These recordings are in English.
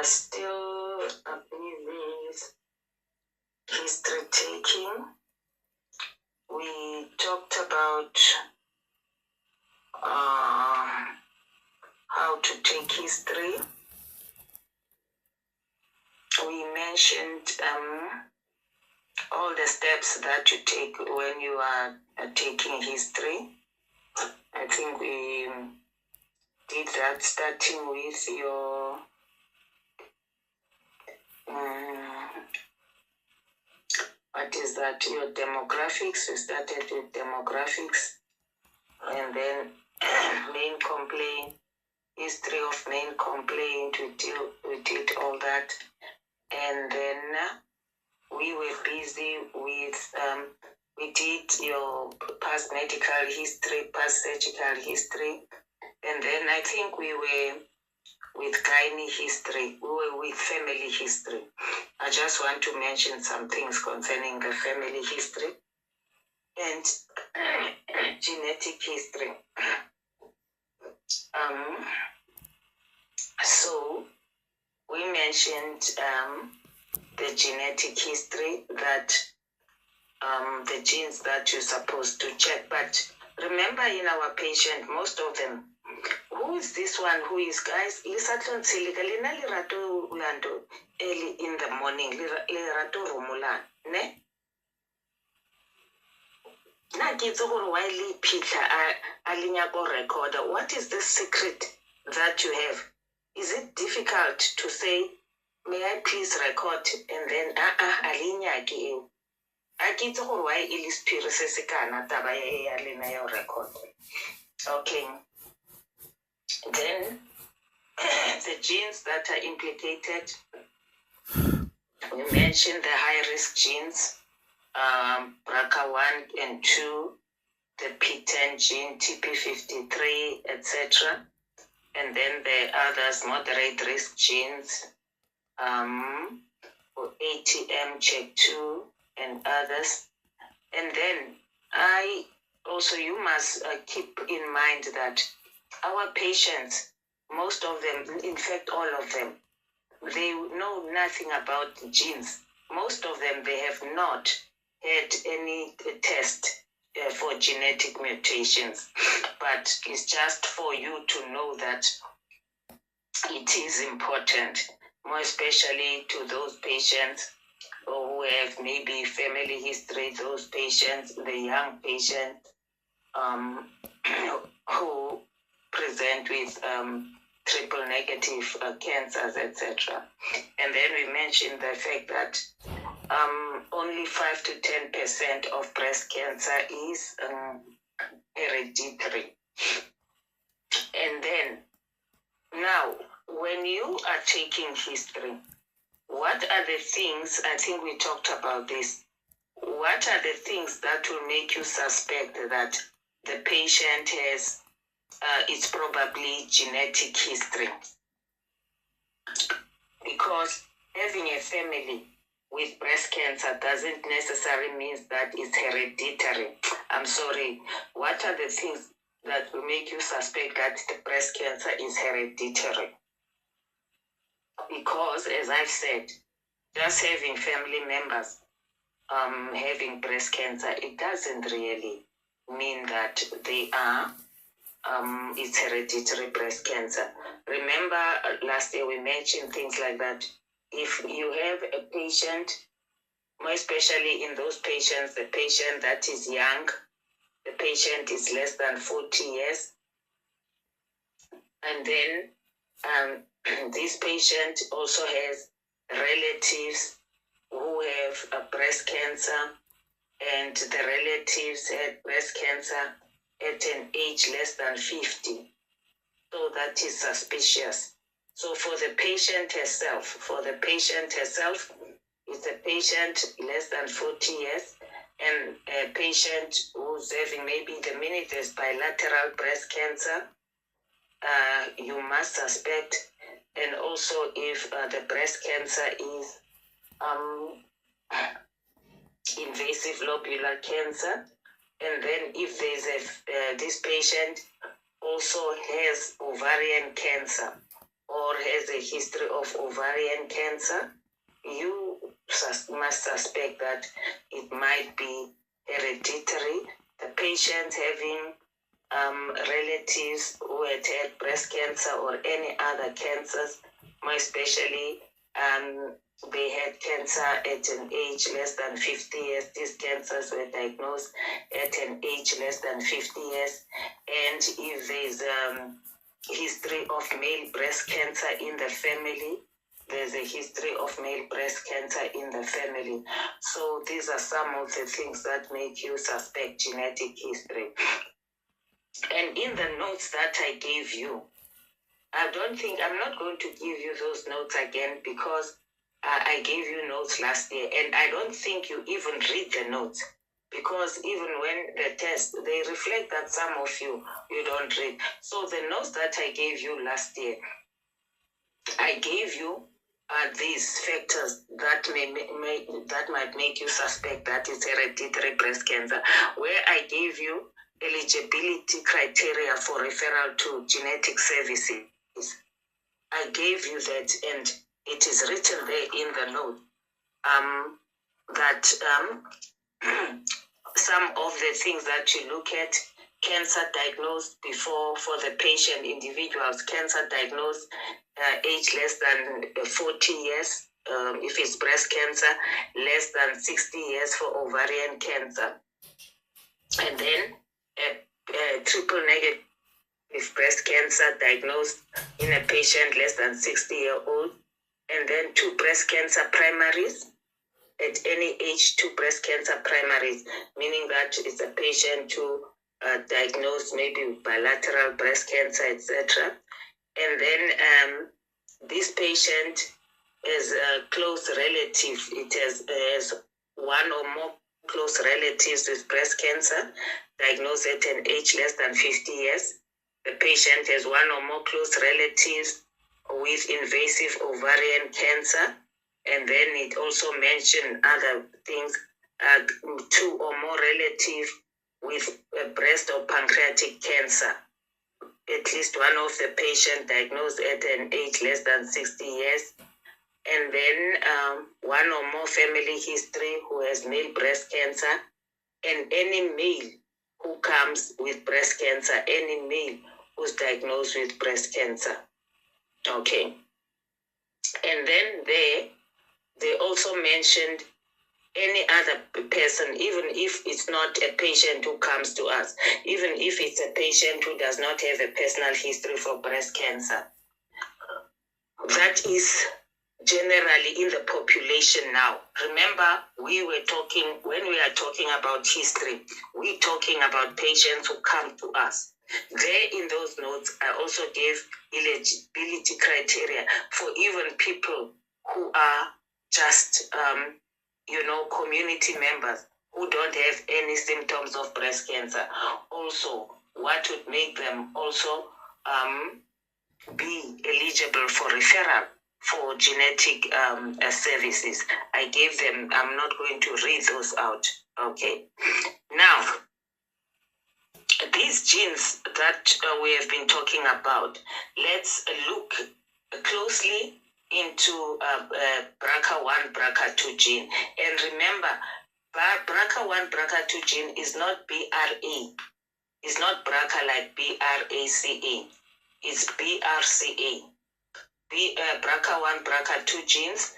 are still busy history taking. We talked about how to take history. We mentioned all the steps that you take when you are taking history. I think we did that, starting with your what is that? Your demographics. We started with demographics, and then main complaint, history of main complaint. We did all that, and then we were busy with we did your past medical history, past surgical history, and then I think we were with gynae history. We were with family history. I just want to mention some things concerning the family history and genetic history. So we mentioned the genetic history, that the genes that you're supposed to check. But remember, in our patient, most of them, who is this one? Who is, guys? Early in the morning, lirato romulan, ne? Na kitso gore why le pitla a linya go recorder. What is the secret that you have? Is it difficult to say, may I please record, and then alinya ke eo? A kitso gore why e le spirit se se kana taba ya lena ya record. Okay. Then the genes that are implicated, we mentioned the high-risk genes, BRCA1 and 2, the P10 gene, TP53, etc. And then the others, moderate risk genes, ATM check 2 and others. And then you must keep in mind that our patients, most of them, in fact, all of them, they know nothing about genes. Most of them, they have not had any test for genetic mutations. But it's just for you to know that it is important, more especially to those patients who have maybe family history, those patients, the young patients who present with triple negative cancers, etc. And then we mentioned the fact that only 5 to 10% of breast cancer is hereditary. And then now, when you are taking history, what are the things, I think we talked about this, what are the things that will make you suspect that the patient has it's probably genetic history? Because having a family with breast cancer doesn't necessarily mean that it's hereditary. I'm sorry. What are the things that will make you suspect that the breast cancer is hereditary? Because, as I've said, just having family members having breast cancer, it doesn't really mean that they are it's hereditary breast cancer. Remember, last year we mentioned things like that. If you have a patient, more especially in those patients, the patient that is young, the patient is less than 40 years, and then this patient also has relatives who have breast cancer, and the relatives had breast cancer at an age less than 50. So that is suspicious. So for the patient herself, it's a patient less than 40 years, and a patient who's having maybe the minute there's bilateral breast cancer, you must suspect. And also if the breast cancer is invasive lobular cancer, and then if there's this patient also has ovarian cancer or has a history of ovarian cancer, you must suspect that it might be hereditary. The patient having relatives who had breast cancer or any other cancers, more especially they had cancer at an age less than 50 years. These cancers were diagnosed at an age less than 50 years. And if there's history of male breast cancer in the family, there's a history of male breast cancer in the family. So these are some of the things that make you suspect genetic history. And in the notes that I gave you, I'm not going to give you those notes again because I gave you notes last year, and I don't think you even read the notes, because even when the test, they reflect that some of you don't read. So the notes that I gave you last year, I gave you these factors that might make you suspect that it's hereditary breast cancer, where I gave you eligibility criteria for referral to genetic services. I gave you that, and it is written there in the note that some of the things that you look at: cancer diagnosed before for the patient, individuals, cancer diagnosed age less than 40 years, if it's breast cancer, less than 60 years for ovarian cancer. And then triple negative breast cancer diagnosed in a patient less than 60-year-old. And then 2 breast cancer primaries. At any age, 2 breast cancer primaries, meaning that it's a patient who diagnosed maybe with bilateral breast cancer, etc. And then this patient is a close relative. It has one or more close relatives with breast cancer diagnosed at an age less than 50 years. The patient has one or more close relatives with invasive ovarian cancer. And then it also mentioned other things, 2 or more relatives with breast or pancreatic cancer. At least one of the patients diagnosed at an age less than 60 years. And then one or more family history who has male breast cancer, and any male who comes with breast cancer, any male who's diagnosed with breast cancer. Okay. And then they also mentioned any other person, even if it's not a patient who comes to us, even if it's a patient who does not have a personal history for breast cancer. That is generally in the population now. Remember, when we are talking about history, we're talking about patients who come to us. There in those notes, I also gave eligibility criteria for even people who are just, community members who don't have any symptoms of breast cancer. Also, what would make them also be eligible for referral for genetic services. I gave them, I'm not going to read those out. Okay. Now, these genes that we have been talking about, let's look closely into BRCA1, BRCA2 gene. And remember, BRCA1, BRCA2 gene is not BRA. It's not BRCA like BRACA. It's BRCA. BRCA1, BRCA2 genes.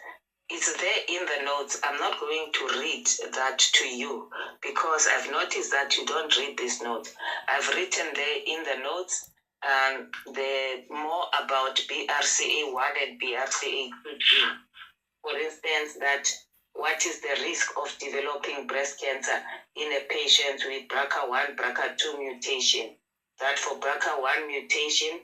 It's there in the notes. I'm not going to read that to you because I've noticed that you don't read these notes. I've written there in the notes the more about BRCA1 and BRCA2 gene. For instance, that what is the risk of developing breast cancer in a patient with BRCA1, BRCA2 mutation? That for BRCA1 mutation,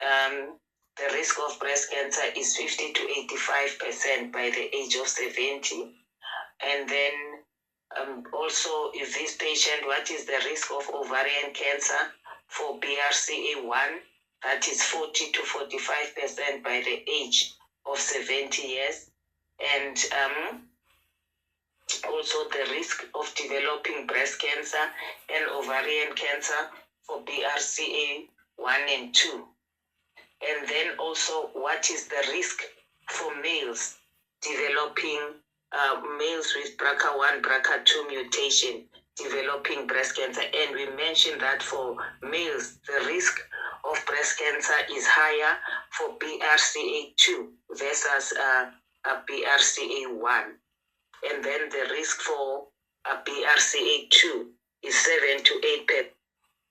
the risk of breast cancer is 50 to 85% by the age of 70. And then also, if this patient, what is the risk of ovarian cancer for BRCA1? That is 40 to 45% by the age of 70 years. And also the risk of developing breast cancer and ovarian cancer for BRCA1 and 2. And then also, what is the risk for males developing, males with BRCA1, BRCA2 mutation developing breast cancer? And we mentioned that for males, the risk of breast cancer is higher for BRCA2 versus BRCA1. And then the risk for BRCA2 is 7 to 8%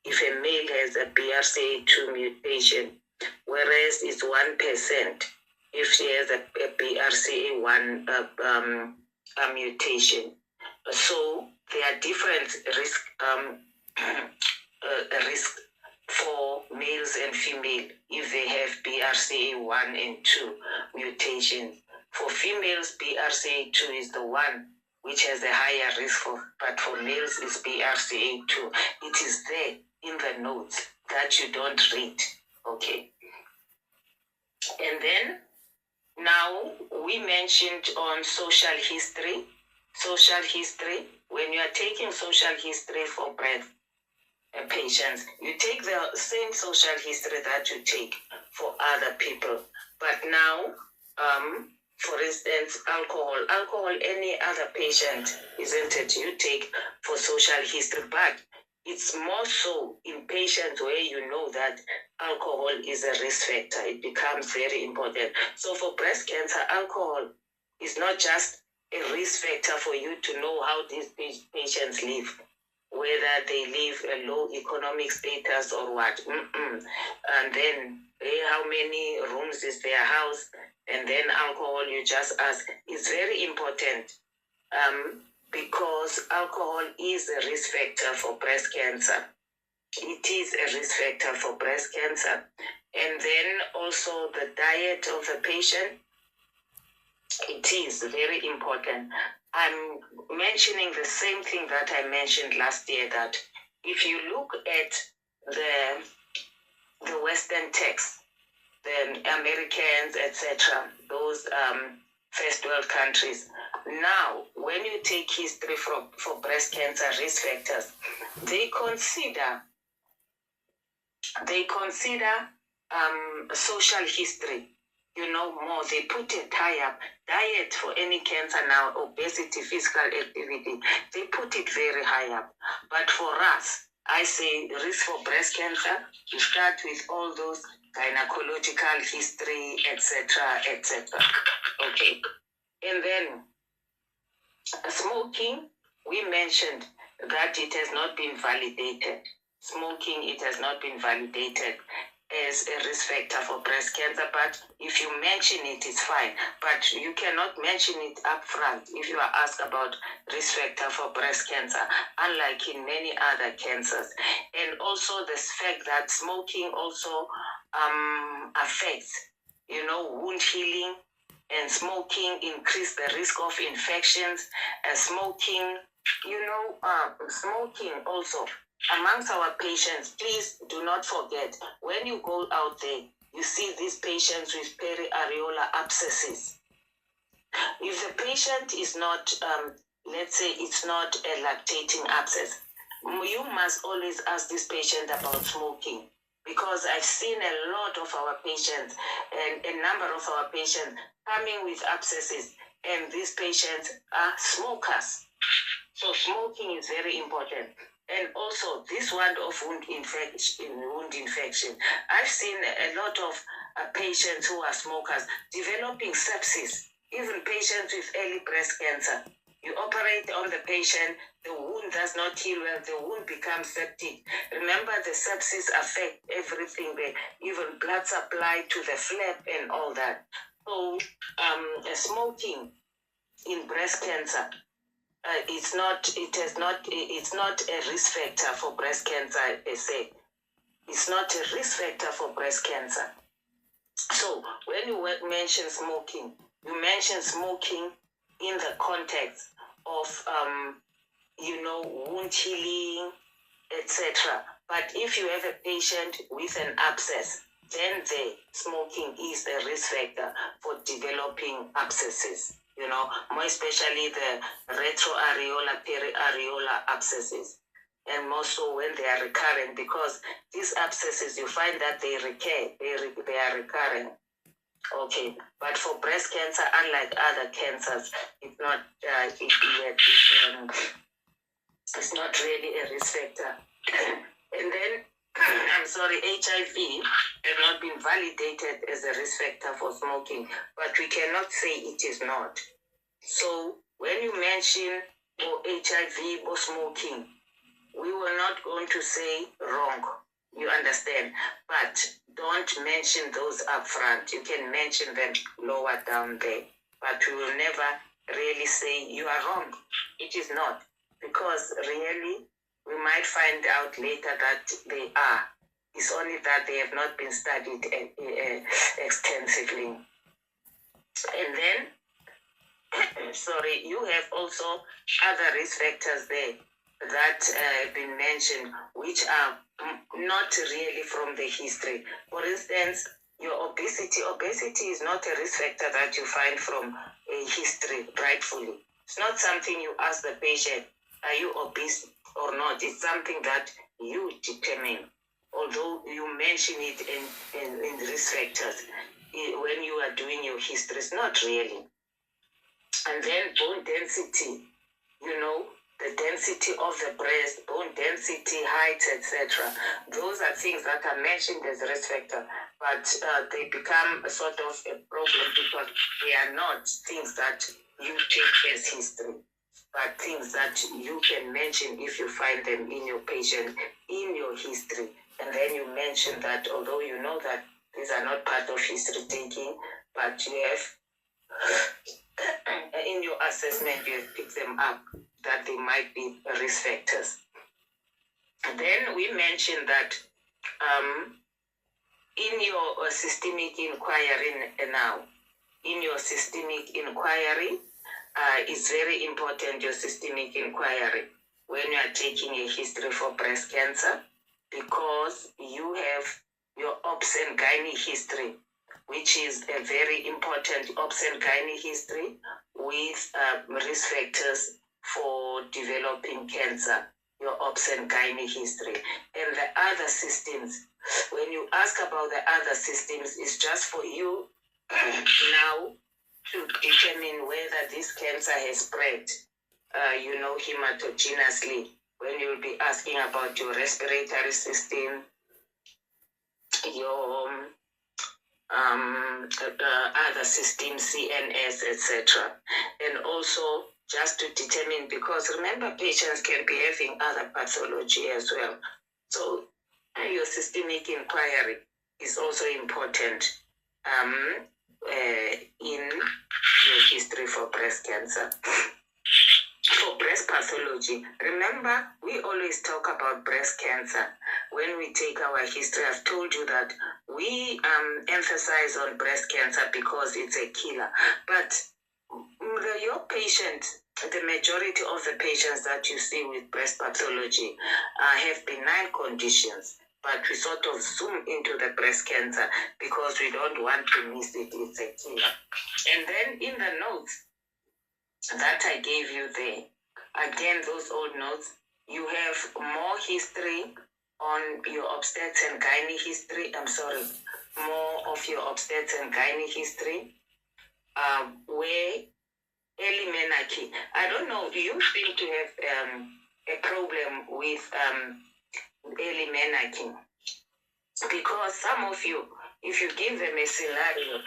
if a male has a BRCA2 mutation, whereas it's 1% if she has a BRCA1 mutation. So there are different risk for males and female if they have BRCA1 and 2 mutations. For females, BRCA2 is the one which has a higher risk for, but for males it's BRCA2. It is there in the notes that you don't read. Okay. And then now we mentioned on social history. Social history, when you are taking social history for breast patients, you take the same social history that you take for other people. But now, for instance, alcohol, any other patient, isn't it, you take for social history, but it's more so in patients where you know that alcohol is a risk factor. It becomes very important. So for breast cancer, alcohol is not just a risk factor for you to know how these patients live, whether they live a low economic status or what. And then how many rooms is their house, and then alcohol, you just ask. It's very important because alcohol is a risk factor for breast cancer. It is a risk factor for breast cancer. And then also the diet of the patient, it is very important. I'm mentioning the same thing that I mentioned last year, that if you look at the Western texts, the Americans, etc., those first world countries, now when you take history for breast cancer risk factors, they consider social history, more. They put a tie-up. Diet for any cancer now, obesity, physical activity, they put it very high up. But for us, I say risk for breast cancer, you start with all those gynecological history, etc., etc. Okay. And then smoking, we mentioned that it has not been validated. Smoking, it has not been validated as a risk factor for breast cancer, but if you mention it, it's fine. But you cannot mention it up front if you are asked about risk factor for breast cancer, unlike in many other cancers. And also the fact that smoking also affects, wound healing, and smoking increase the risk of infections. And smoking, smoking also amongst our patients, please do not forget, when you go out there, you see these patients with periareolar abscesses. If the patient is not, let's say it's not a lactating abscess, you must always ask this patient about smoking, because I've seen a lot of our patients and a number of our patients coming with abscesses, and these patients are smokers. So smoking is very important. And also this one of wound infection. I've seen a lot of patients who are smokers developing sepsis, even patients with early breast cancer. You operate on the patient, the wound does not heal well, the wound becomes septic. Remember, the sepsis affect everything there, even blood supply to the flap and all that. So smoking in breast cancer, it's not a risk factor for breast cancer per se. It's not a risk factor for breast cancer. So when you mention smoking, you mention smoking in the context of wound healing, etc. But if you have a patient with an abscess, then the smoking is a risk factor for developing abscesses. More especially the retroareolar, periareolar abscesses. and more so when they are recurrent, because these abscesses, you find that they recur, they are recurring. Okay, but for breast cancer, unlike other cancers, it's not it's not really a risk factor. And then, I'm sorry, HIV has not been validated as a risk factor for smoking, but we cannot say it is not. So when you mention HIV or smoking, we were not going to say wrong, you understand, but don't mention those up front. You can mention them lower down there, but we will never really say you are wrong. It is not, because really we might find out later that they are. It's only that they have not been studied extensively. And then, sorry, you have also other risk factors there that have been mentioned, which are not really from the history. For instance, your obesity. Obesity is not a risk factor that you find from a history, rightfully. It's not something you ask the patient, are you obese or not? It's something that you determine, although you mention it in risk factors when you are doing your history. It's not really. And then bone density, the density of the breast, bone density, height, etc. Those are things that are mentioned as risk factor, but they become a sort of a problem because they are not things that you take as history, but things that you can mention if you find them in your patient, in your history. And then you mention that, although you know that these are not part of history taking, but you have, in your assessment, you have picked them up, that they might be risk factors. And then we mentioned that in your systemic inquiry now, it's very important, your systemic inquiry, when you are taking a history for breast cancer, because you have your obs and gynae history, which is a very important obs and gynae history with risk factors for developing cancer, your obs and gynae history. And the other systems, when you ask about the other systems, it's just for you now to determine whether this cancer has spread, hematogenously, when you'll be asking about your respiratory system, your other systems, CNS, etc. And also just to determine, because remember, patients can be having other pathology as well. So your systemic inquiry is also important in your history for breast cancer. For breast pathology, remember, we always talk about breast cancer. When we take our history, I've told you that we emphasize on breast cancer because it's a killer. But your patient, the majority of the patients that you see with breast pathology have benign conditions. But we sort of zoom into the breast cancer because we don't want to miss it. It's a killer. And then in the notes that I gave you there, again, those old notes, you have more history on your obstetrics and gynae history. More of your obstetrics and gynae history, where early menarche. I don't know, do you seem to have a problem with early menarche? Because some of you, if you give them a scenario,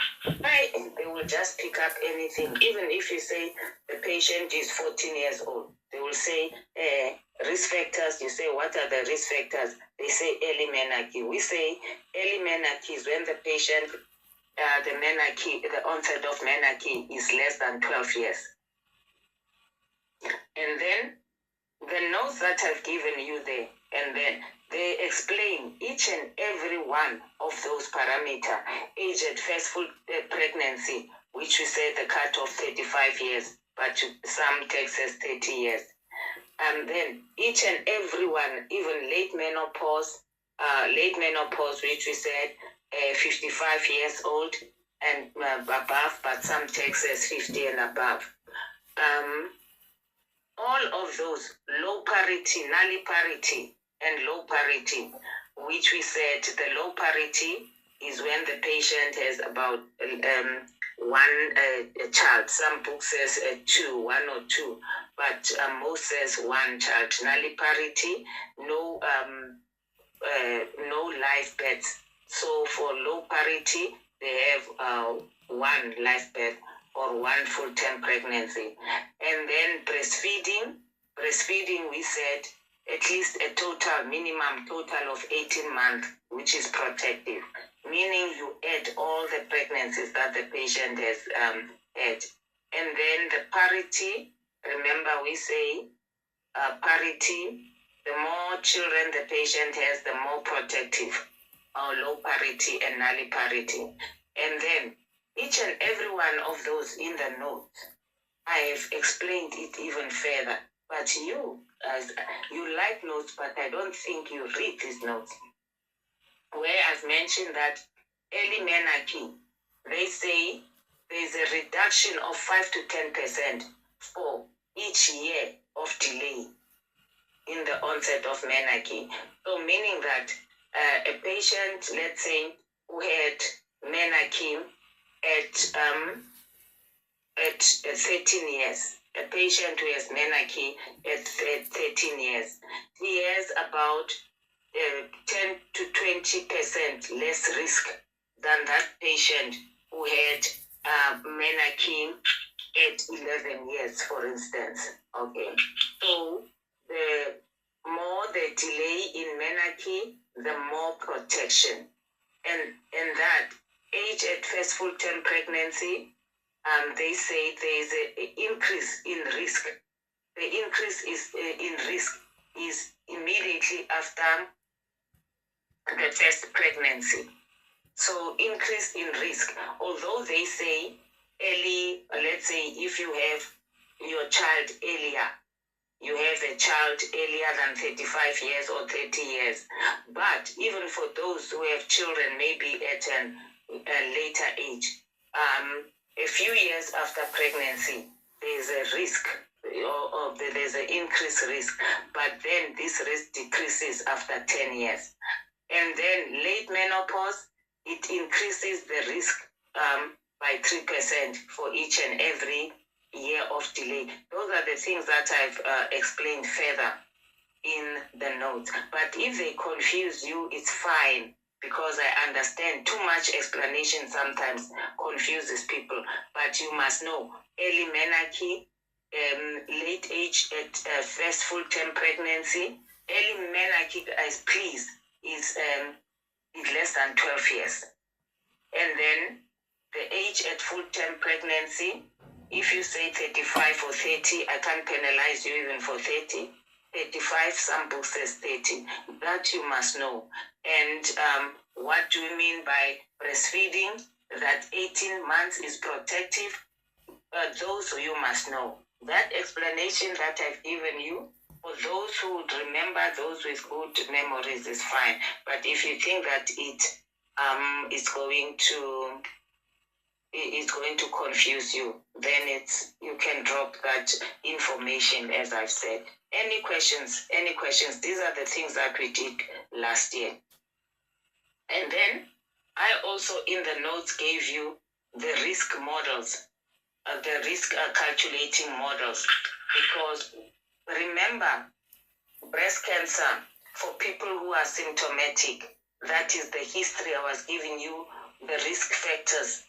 they will just pick up anything. Even if you say the patient is 14 years old, they will say risk factors. You say, what are the risk factors? They say early menarche. We say early menarche is when the patient, the onset of menarche is less than 12 years. And then the notes that I've given you there, and then they explain each and every one of those parameters. Age at first full pregnancy, which we say the cutoff 35 years, but some takes as 30 years. And then each and every one, even late menopause, which we said 55 years old and above, but some takes as 50 and above. all of those, low parity, nulliparity, and low parity, which we said the low parity is when the patient has about one child. Some books says one or two, but most says one child. Nulliparity, no live births. So for low parity, they have one live birth or one full-term pregnancy. And then breastfeeding we said at least a minimum total of 18 months, which is protective, meaning you add all the pregnancies that the patient has had. And then the parity, remember we say parity, the more children the patient has, the more protective, or low parity and nulliparity. And then each and every one of those in the notes, I have explained it even further. But you like notes, but I don't think you read these notes. Where I've mentioned that early menarche, they say there's a reduction of 5 to 10% for each year of delay in the onset of menarche. So meaning that a patient, let's say, who had menarche at 13 years, a patient who has menarche at 13 years, he has about 10 to 20% less risk than that patient who had menarche at 11 years, for instance. Okay, so the more the delay in menarche, the more protection. And that age at first full-term pregnancy, they say there is an increase in risk. The increase in risk is immediately after the first pregnancy. So increase in risk, although they say early, let's say if you have your child earlier, you have a child earlier than 35 years or 30 years. But even for those who have children maybe at a later age, a few years after pregnancy, there's a risk, or there's an increased risk, but then this risk decreases after 10 years. And then late menopause, it increases the risk by 3% for each and every year of delay. Those are the things that I've explained further in the notes. But if they confuse you, it's fine, because I understand too much explanation sometimes confuses people. But you must know, early menarche, late age at first full-term pregnancy, early menarche, please, is less than 12 years. And then the age at full-term pregnancy, if you say 35 or 30, I can't penalize you even for 30. 35, some books says 30. That you must know. And what do you mean by breastfeeding? That 18 months is protective. Those you must know. That explanation that I've given you, for those who would remember, those with good memories, is fine. But if you think that it is going to confuse you, then you can drop that information, as I've said. Any questions? These are the things that we did last year. And then I also in the notes gave you the risk models, the risk calculating models, because remember, breast cancer, for people who are symptomatic, that is the history I was giving you, the risk factors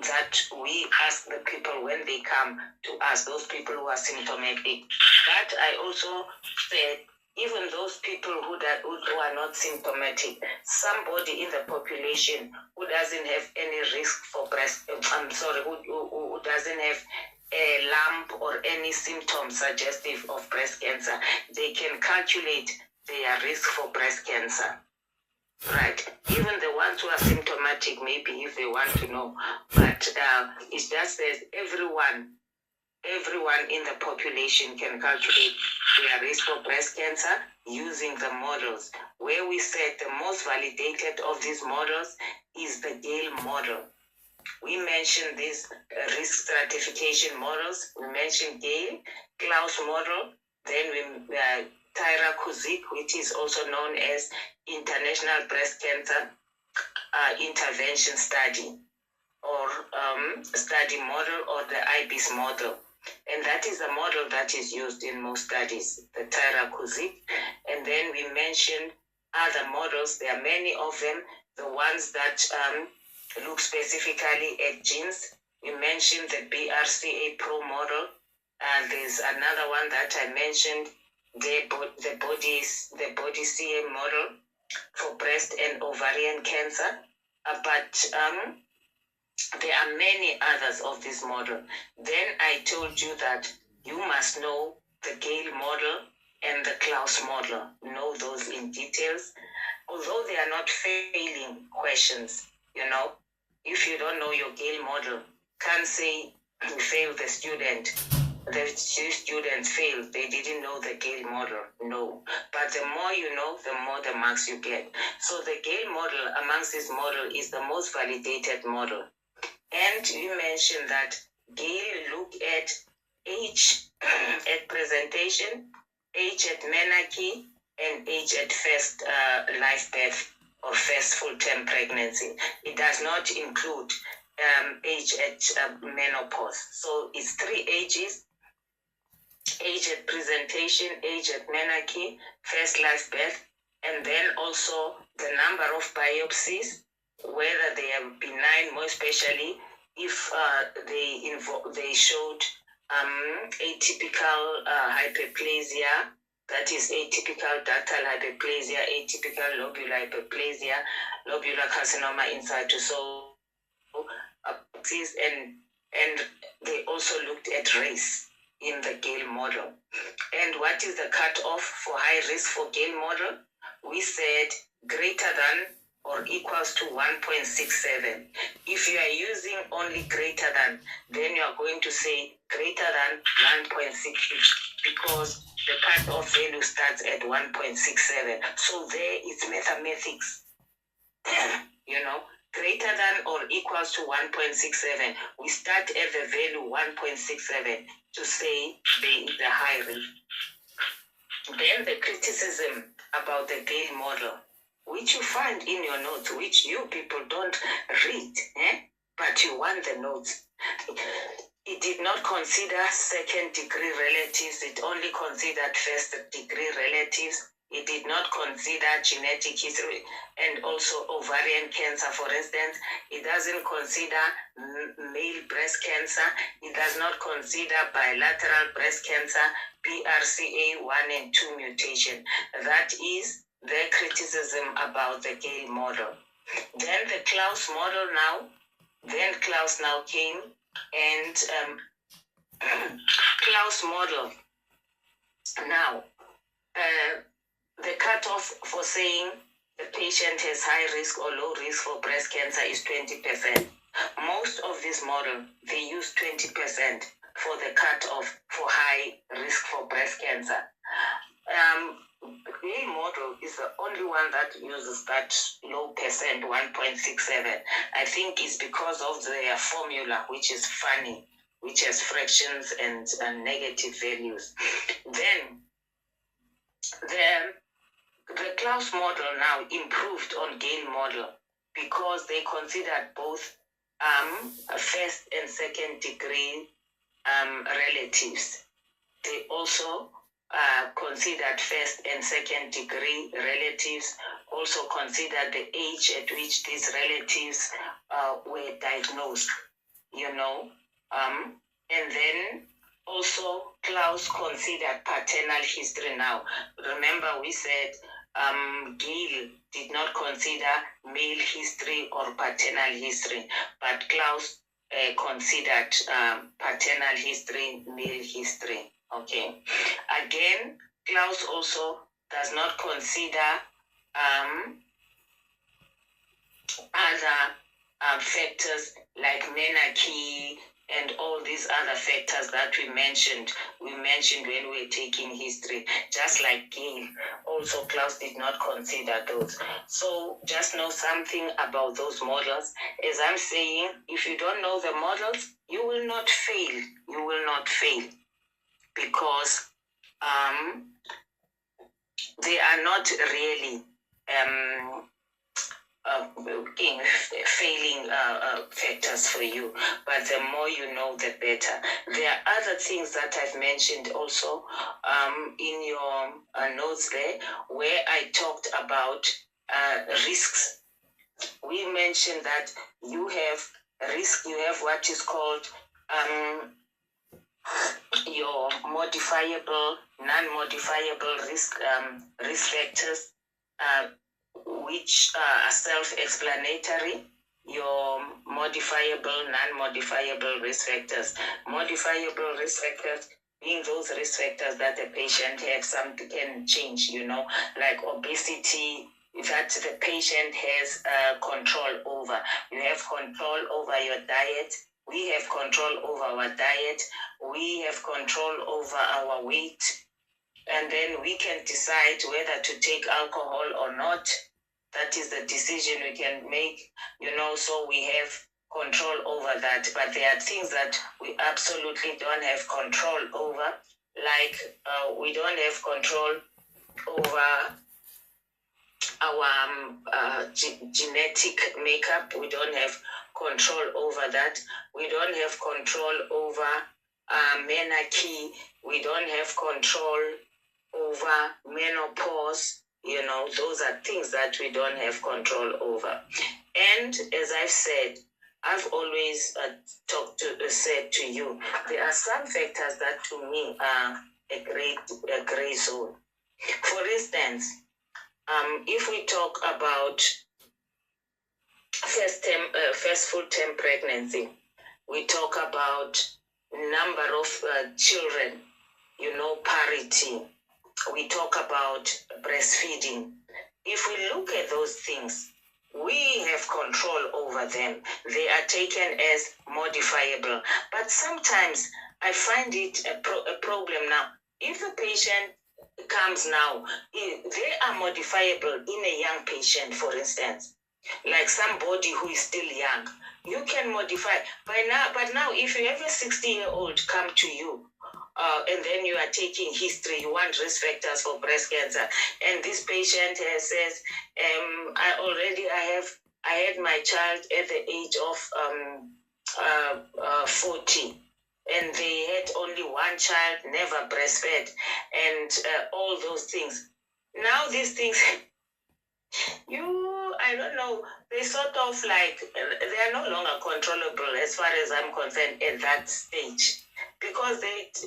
that we ask the people when they come to us, those people who are symptomatic. But I also said, even those people who are not symptomatic, somebody in the population who doesn't have any risk for who doesn't have a lump or any symptoms suggestive of breast cancer, they can calculate their risk for breast cancer. Right. Even the ones who are symptomatic, maybe if they want to know. But it just says everyone in the population can calculate their risk for breast cancer using the models. Where we said the most validated of these models is the Gale model. we mentioned these risk stratification models. We mentioned Gale, Klaus model, then we Tyrer-Cuzick, which is also known as International Breast Cancer Intervention Study, or study model, or the IBIS model. And that is the model that is used in most studies, the Tyrer-Cuzick. And then we mentioned other models. There are many of them. The ones that look specifically at genes. We mentioned the BRCA Pro model. There's another one that I mentioned, the body CA model for breast and ovarian cancer. But there are many others of this model. Then I told you that you must know the Gale model and the Klaus model. Know those in details. Although they are not failing questions, if you don't know your Gale model, can't say you failed the student. The students failed. They didn't know the Gale model. No. But the more you know, the more the marks you get. So the Gale model amongst this model is the most validated model. And you mentioned that Gale looked at age at presentation, age at menarche, and age at first live birth or first full-term pregnancy. It does not include age at menopause. So it's 3 ages: age at presentation, age at menarche, first live birth, and then also the number of biopsies, whether they are benign, more especially if they showed atypical hyperplasia, that is atypical ductal hyperplasia, atypical lobular hyperplasia, lobular carcinoma in situ. So, and they also looked at race in the Gale model. And what is the cutoff for high risk for Gale model? We said greater than or equals to 1.67. If you are using only greater than, then you are going to say greater than 1.66, because the cutoff value starts at 1.67. So there is mathematics. Greater than or equals to 1.67. We start at the value 1.67 to say there is a high risk. Then the criticism about the Gale model, which you find in your notes, which you people don't read, but you want the notes. It did not consider second-degree relatives. It only considered first-degree relatives. It did not consider genetic history and also ovarian cancer, for instance. It doesn't consider male breast cancer. It does not consider bilateral breast cancer, BRCA 1 and 2 mutation. That is the criticism about the Gale model. Then the Klaus model Klaus now came, and Klaus model now, the cutoff for saying the patient has high risk or low risk for breast cancer is 20%. Most of this model, they use 20% for the cutoff for high risk for breast cancer. The model is the only one that uses that low percent, 1.67. I think it's because of their formula, which is funny, which has fractions and negative values. Then the Klaus model now improved on Gale model because they considered both first and second degree relatives. They also considered first and second degree relatives, also considered the age at which these relatives were diagnosed, and then also Klaus considered paternal history now. Remember we said Gale did not consider male history or paternal history, but Klaus considered paternal history, male history. Okay. Again, Klaus also does not consider other factors like menarche and all these other factors that we mentioned when we were taking history, just like Gail. Also, Klaus did not consider those. So just know something about those models. As I'm saying, if you don't know the models, you will not fail. You will not fail because they are not really failing factors for you, but the more you know, the better. There are other things that I've mentioned also in your notes there, where I talked about risks. We mentioned that you have risk, you have what is called your modifiable, non-modifiable risk factors, which are self-explanatory. Your modifiable, non-modifiable risk factors. Modifiable risk factors being those risk factors that the patient has, something can change, like obesity, that the patient has control over. You have control over your diet. We have control over our diet. We have control over our weight. And then we can decide whether to take alcohol or not. That is the decision we can make, so we have control over that. But there are things that we absolutely don't have control over, like we don't have control over our genetic makeup. We don't have control over that. We don't have control over menarche. We don't have control over menopause. Those are things that we don't have control over. And as I've said, I've always said to you, there are some factors that to me are a gray zone. For instance, if we talk about first full-term pregnancy, we talk about number of children, parity. We talk about breastfeeding. If we look at those things, we have control over them. They are taken as modifiable. But sometimes I find it a problem now. If a patient comes now, they are modifiable in a young patient, for instance. Like somebody who is still young, you can modify. But now if you have a 60-year-old come to you, and then you are taking history, you want risk factors for breast cancer, and this patient says, I had my child at the age of 40, and they had only one child, never breastfed, and all those things. Now these things, I don't know, they sort of like, they are no longer controllable as far as I'm concerned at that stage, because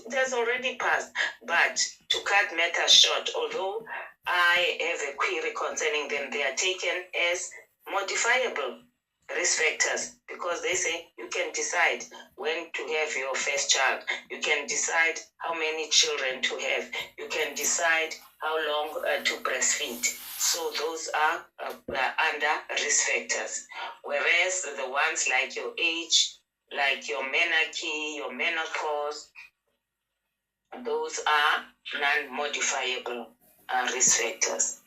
there's already passed. But to cut matters short, although I have a query concerning them, they are taken as modifiable risk factors, because they say you can decide when to have your first child, you can decide how many children to have, you can decide how long to breastfeed. So those are under risk factors. Whereas the ones like your age, like your menarche, your menopause, those are non-modifiable risk factors.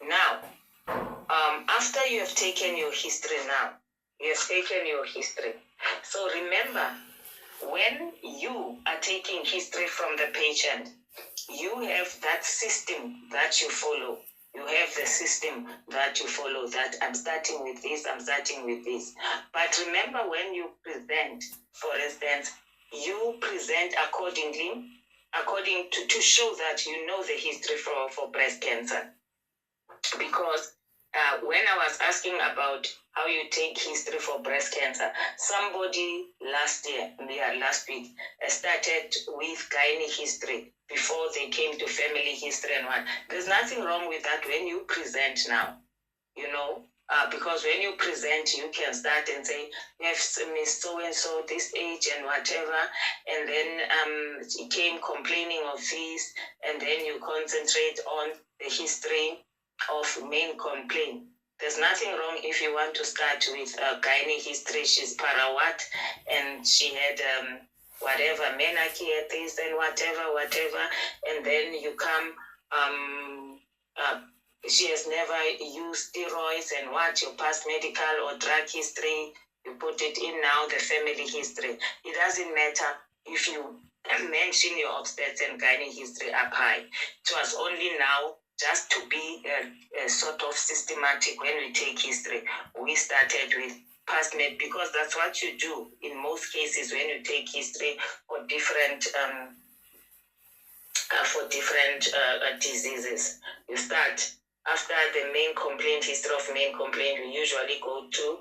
Now, after you have taken your history So remember, when you are taking history from the patient, you have that system that you follow. You have the system that you follow, that I'm starting with this. But remember, when you present, for instance, you present according to show that you know the history for breast cancer. Because when I was asking about how you take history for breast cancer, somebody last week started with gynae history before they came to family history and what. There's nothing wrong with that when you present now, because when you present, you can start and say, yes, Miss so-and-so, this age and whatever, and then she came complaining of this, and then you concentrate on the history of main complaint. There's nothing wrong if you want to start with gynae history. She's parawat, and she had whatever, menarche at this and whatever, and then you come, she has never used steroids and what, your past medical or drug history, you put it in now, the family history. It doesn't matter if you mention your obstetrics and gynae history up high. It was only now, just to be a sort of systematic when we take history, we started with past med, because that's what you do in most cases when you take history for different diseases. You start after the main complaint, history of main complaint, we usually go to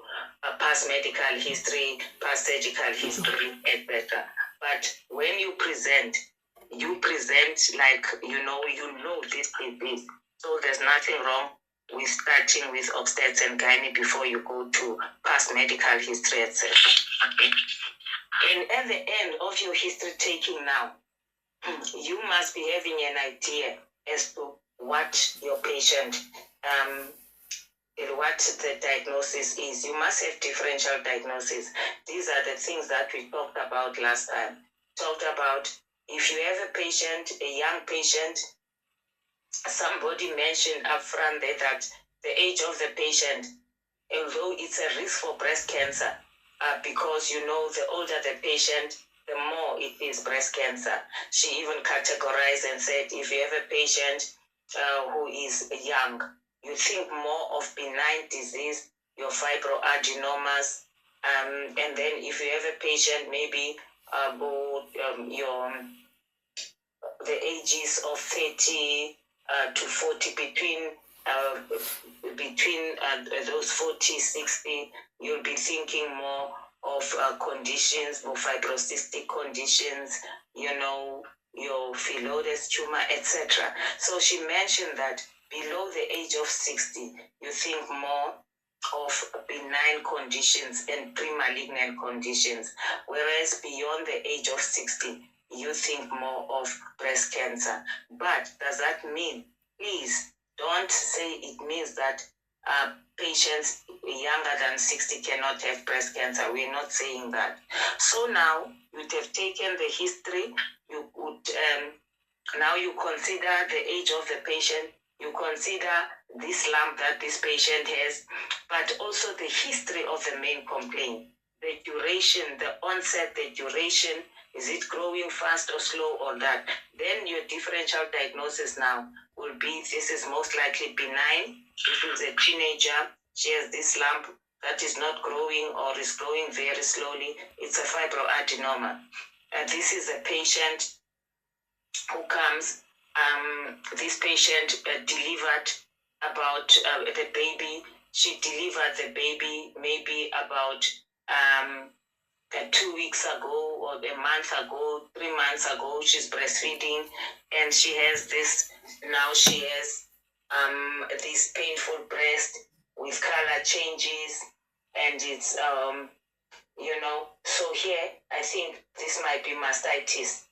past medical history, past surgical history, etc. But when you present like, you know this is this. So there's nothing wrong with starting with obstetrics and gynae before you go to past medical history, etc. Okay. And at the end of your history taking now, you must be having an idea as to what your patient, what the diagnosis is. You must have differential diagnosis. These are the things that we talked about last time. Talked about if you have a patient, a young patient, somebody mentioned up front that the age of the patient, although it's a risk for breast cancer, because the older the patient, the more it is breast cancer. She even categorized and said, if you have a patient who is young, you think more of benign disease, your fibroadenomas, and then if you have a patient maybe the ages of 30 to 40, between those 40, 60, you'll be thinking more of conditions, more fibrocystic conditions, your phyllodes tumor, etc. So she mentioned that below the age of 60, you think more of benign conditions and pre-malignant conditions, whereas beyond the age of 60, you think more of breast cancer. But does that mean, please don't say it means that patients younger than 60 cannot have breast cancer. We're not saying that. So now you'd have taken the history, you would now you consider the age of the patient, you consider this lump that this patient has, but also the history of the main complaint, the duration, the onset, the duration, is it growing fast or slow or that? Then your differential diagnosis now will be, this is most likely benign. This is a teenager. She has this lump that is not growing or is growing very slowly. It's a fibroadenoma. This is a patient who comes, this patient delivered about the baby. She delivered the baby maybe about 2 weeks ago or a month ago, 3 months ago. She's breastfeeding and she has this, now she has this painful breast with color changes, and it's, so here I think this might be mastitis.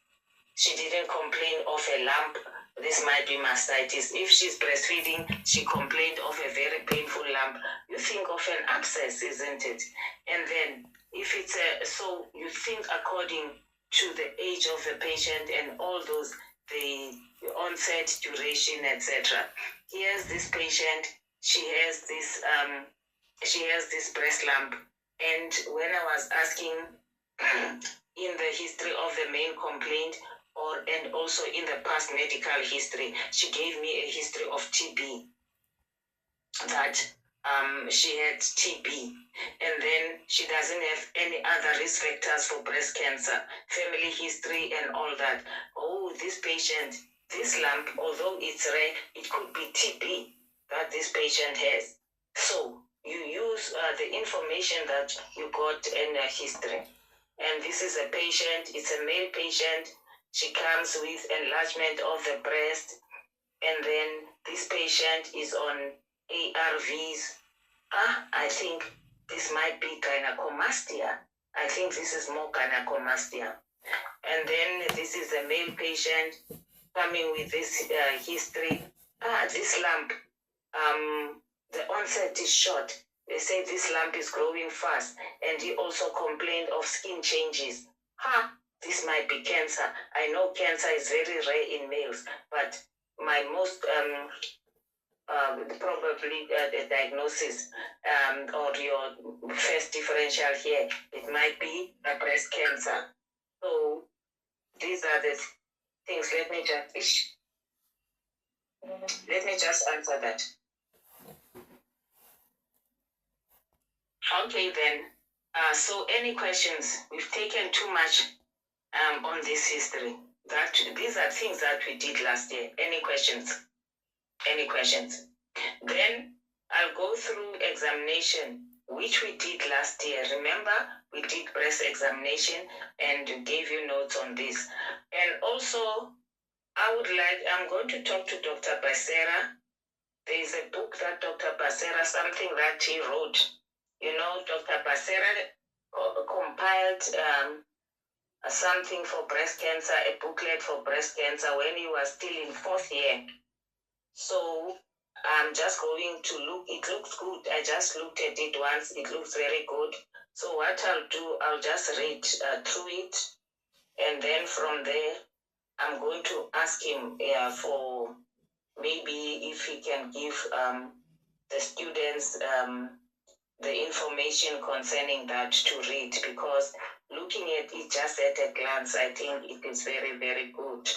She didn't complain of a lump. This might be mastitis. If she's breastfeeding, she complained of a very painful lump. You think of an abscess, isn't it? And then if it's so you think according to the age of the patient and all those, the onset, duration, etc. Here's this patient. She has this breast lump. And when I was asking in the history of the main complaint, and also in the past medical history, she gave me a history of TB, that she had TB, and then she doesn't have any other risk factors for breast cancer, family history and all that. Oh, this patient, this lump, although it's rare, it could be TB that this patient has. So you use the information that you got in the history. And this is a patient, it's a male patient. She comes with enlargement of the breast, and then this patient is on ARVs. I think this might be gynecomastia. I think this is more gynecomastia. And then this is a male patient coming with this history. This lump, the onset is short. They say this lump is growing fast, and he also complained of skin changes. This cancer. I know cancer is very rare in males, but my most probably the diagnosis or your first differential here, it might be a breast cancer. So these are the things. Let me just answer that. Okay then. So any questions? We've taken too much on this history. These are things that we did last year. Any questions? Any questions? Then I'll go through examination, which we did last year. Remember, we did breast examination and gave you notes on this. And also, I'm going to talk to Dr. Becerra. There is a book that Dr. Becerra, something that he wrote. You know, Dr. Becerra compiled something for breast cancer, a booklet for breast cancer when he was still in 4th year. So I'm just going to look. It looks good. I just looked at it once. It looks very good. So what I'll do, I'll just read through it. And then from there, I'm going to ask him for maybe if he can give the students the information concerning that to read, because looking at it just at a glance, I think it is very, very good.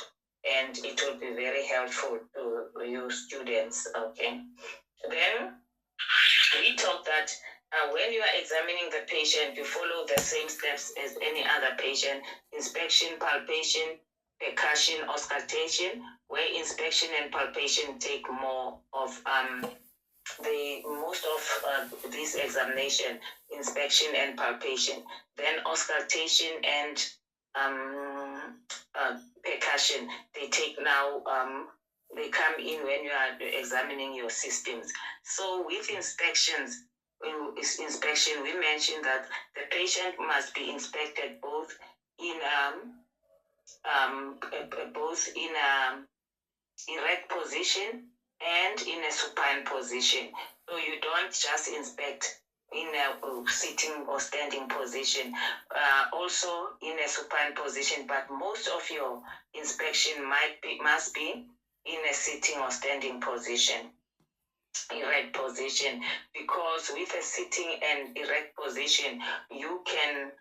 And it will be very helpful to you students, okay? Then we talked that when you are examining the patient, you follow the same steps as any other patient: inspection, palpation, percussion, auscultation, where inspection and palpation take more of most of this examination, inspection and palpation. Then auscultation and percussion, they take now, they come in when you are examining your systems. So with inspection, we mentioned that the patient must be inspected both in erect position and in a supine position. So you don't just inspect in a sitting or standing position, also in a supine position, but most of your inspection must be in a sitting or standing position, erect position, because with a sitting and erect position, you can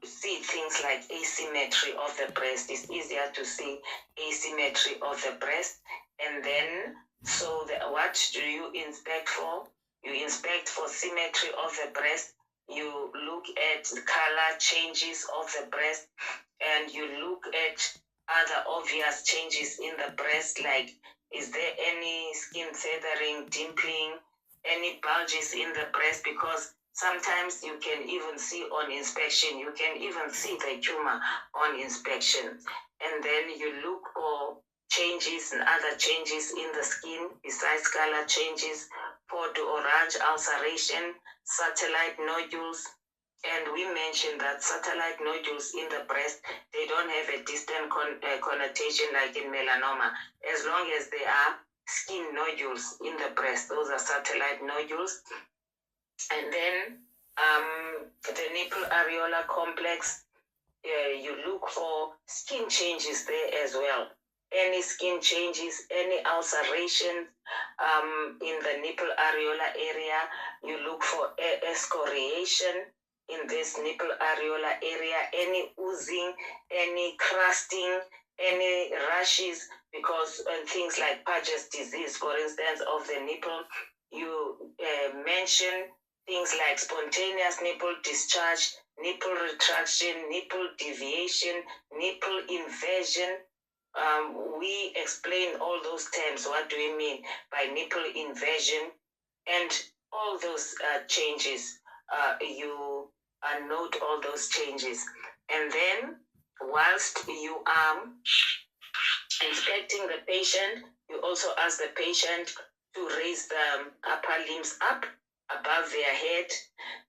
see things like asymmetry of the breast. It's easier to see asymmetry of the breast. And then, so what do you inspect for? You inspect for symmetry of the breast. You look at the color changes of the breast, and you look at other obvious changes in the breast, like is there any skin feathering, dimpling, any bulges in the breast, because sometimes you can even see on inspection, you can even see the tumor on inspection. And then you look for changes and other changes in the skin besides color changes, port orange ulceration, satellite nodules. And we mentioned that satellite nodules in the breast, they don't have a distant connotation like in melanoma. As long as they are skin nodules in the breast, those are satellite nodules. And then the nipple areola complex, you look for skin changes there as well. Any skin changes, any ulceration in the nipple areola area, you look for excoriation in this nipple areola area, any oozing, any crusting, any rashes, because things like Paget's disease, for instance, of the nipple, you mention things like spontaneous nipple discharge, nipple retraction, nipple deviation, nipple inversion. We explain all those terms. What do we mean by nipple inversion? And all those changes, you note all those changes. And then whilst you are inspecting the patient, you also ask the patient to raise the upper limbs up above their head,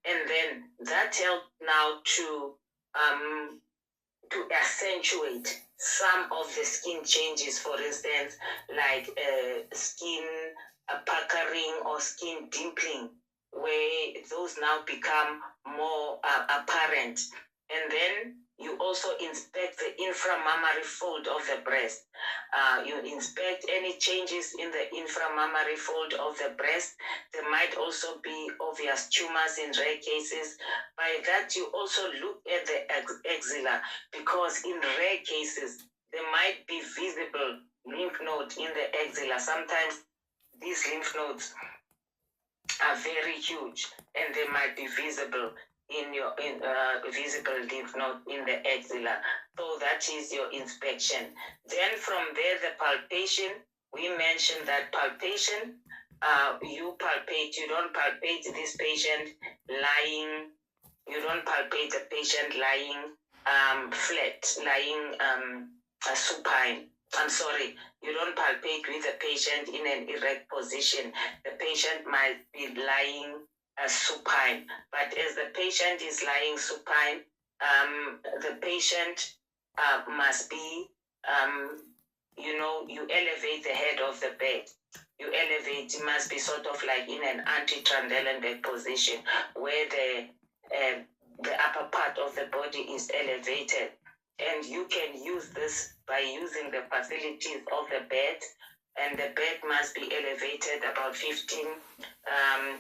and then that helps now to accentuate some of the skin changes, for instance, like skin puckering or skin dimpling, where those now become more apparent. And then You also inspect the inframammary fold of the breast. You inspect any changes in the inframammary fold of the breast. There might also be obvious tumors in rare cases. By that, you also look at the axilla, because in rare cases, there might be visible lymph nodes in the axilla. Sometimes these lymph nodes are very huge, and they might be visible in your visible lymph node in the axilla. So that is your inspection. Then from there, the palpation. We mentioned that palpation. You palpate. You don't palpate this patient lying. You don't palpate the patient lying flat, lying supine. I'm sorry, you don't palpate with the patient in an erect position. The patient might be lying supine, but as the patient is lying supine, the patient must be, you elevate the head of the bed. You elevate, it must be sort of like in an anti-Trendelenburg position, where the upper part of the body is elevated. And you can use this by using the facilities of the bed, and the bed must be elevated about 15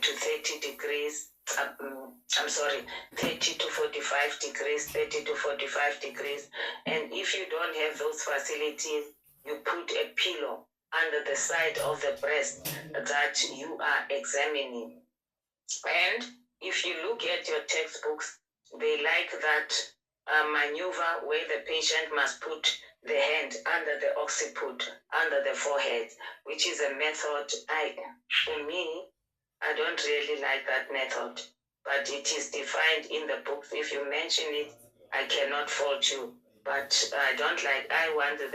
to 30 degrees. 30 to 45 degrees, 30 to 45 degrees. And if you don't have those facilities, you put a pillow under the side of the breast that you are examining. And if you look at your textbooks, they like that maneuver where the patient must put the hand under the occiput, under the forehead, which is a method for me, I don't really like that method, but it is defined in the books. If you mention it, I cannot fault you, but I don't like, I want the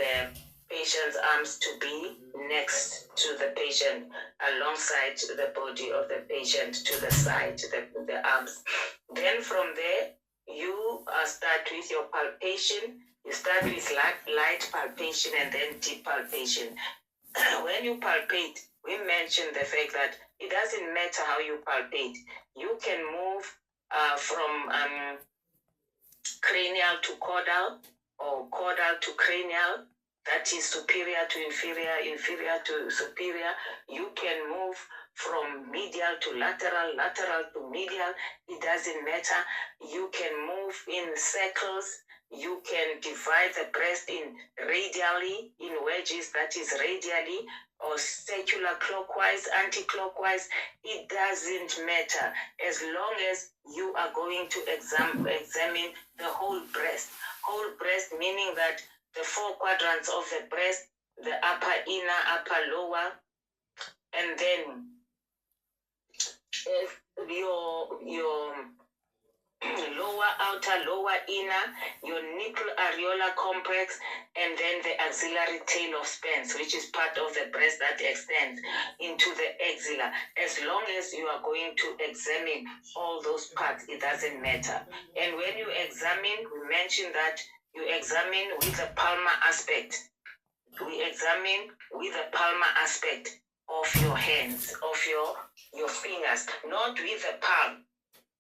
patient's arms to be next to the patient, alongside the body of the patient, to the side, the arms. Then from there, you start with your palpation. You start with light palpation and then deep palpation. When you palpate, we mentioned the fact that it doesn't matter how you palpate. You can move from cranial to caudal, or caudal to cranial. That is superior to inferior, inferior to superior. You can move from medial to lateral, lateral to medial. It doesn't matter. You can move in circles. You can divide the breast in radially, in wedges, that is radially, or circular clockwise, anti-clockwise. It doesn't matter, as long as you are going to examine the whole breast. Whole breast meaning that the 4 quadrants of the breast, the upper, inner, upper, lower, and then your lower, outer, lower, inner, your nipple areolar complex, and then the axillary tail of Spence, which is part of the breast that extends into the axilla. As long as you are going to examine all those parts, it doesn't matter. And when you examine, we mentioned that you examine with the palmar aspect. We examine with the palmar aspect of your hands, of your fingers, not with the palm.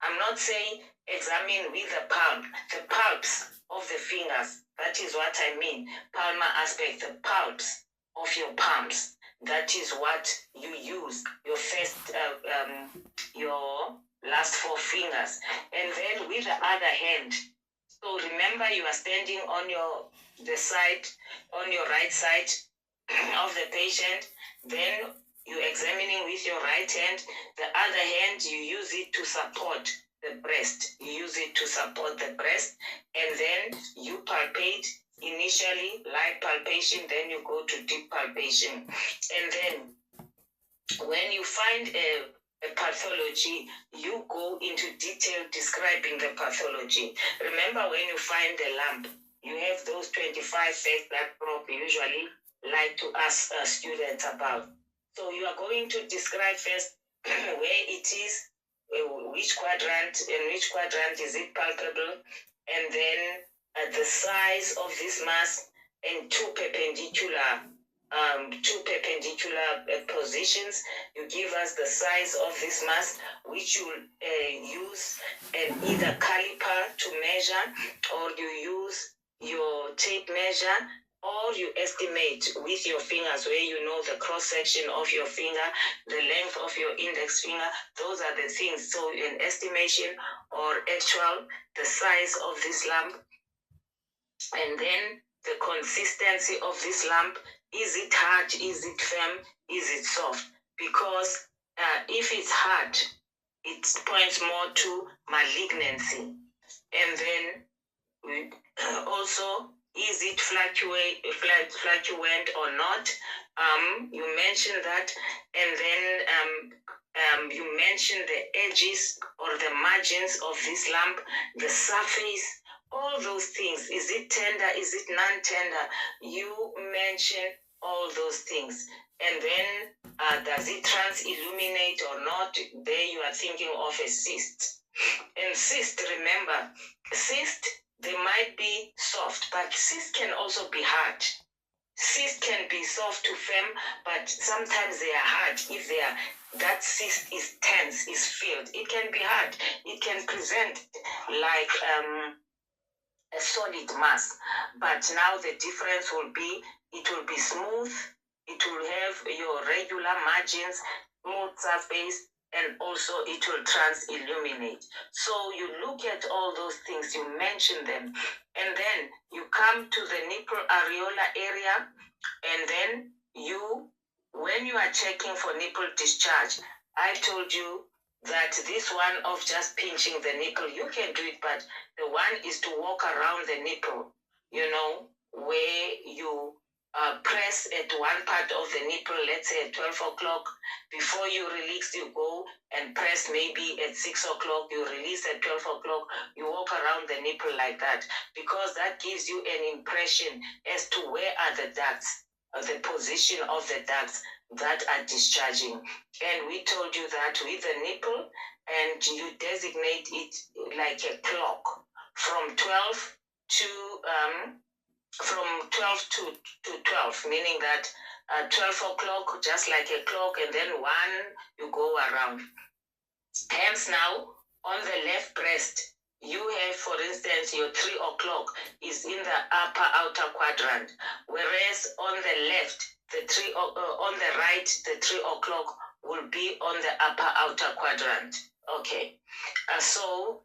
I'm not saying examine with the palm, the palps of the fingers. That is what I mean. Palmar aspect, the palps of your palms. That is what you use. Your first, your last 4 fingers. And then with the other hand. So remember, you are standing on the side, on your right side of the patient. Then you're examining with your right hand. The other hand, you use it to support the breast. You use it to support the breast. And then you palpate initially, light palpation, then you go to deep palpation. And then when you find a pathology, you go into detail describing the pathology. Remember, when you find a lump, you have those 25 facts that Prof usually like to ask students about. So you are going to describe first where it is, which quadrant, in which quadrant is it palpable, and then the size of this mass, and 2 perpendicular two perpendicular positions. You give us the size of this mass, which you use either caliper to measure, or you use your tape measure, or you estimate with your fingers, where you know the cross section of your finger, the length of your index finger. Those are the things. So an estimation or actual, the size of this lump, and then the consistency of this lump. Is it hard? Is it firm? Is it soft? Because if it's hard, it points more to malignancy. And then also, is it fluctuant or not? You mentioned that. And then you mentioned the edges or the margins of this lump, the surface, all those things. Is it tender? Is it non-tender? You mentioned all those things. And then does it trans-illuminate or not? There you are thinking of a cyst. And cyst, remember, cyst, they might be soft, but cyst can also be hard. Cyst can be soft to firm, but sometimes they are hard. If they are, that cyst is tense, is filled, it can be hard. It can present like a solid mass, but now the difference will be, it will be smooth, it will have your regular margins, smooth surface, and also it will trans-illuminate. So you look at all those things, you mention them, and then you come to the nipple areola area, and then when you are checking for nipple discharge, I told you that this one of just pinching the nipple, you can do it, but the one is to walk around the nipple, where you press at one part of the nipple, let's say at 12 o'clock. Before you release, you go and press maybe at 6 o'clock, you release at 12 o'clock, you walk around the nipple like that, because that gives you an impression as to where are the ducts, the position of the ducts that are discharging. And we told you that with the nipple, and you designate it like a clock from 12 to 12, meaning that 12 o'clock, just like a clock, and then 1, you go around. Hence now, on the left breast, you have, for instance, your 3 o'clock is in the upper outer quadrant, whereas on the left, on the right, the 3 o'clock will be on the upper outer quadrant. Okay, so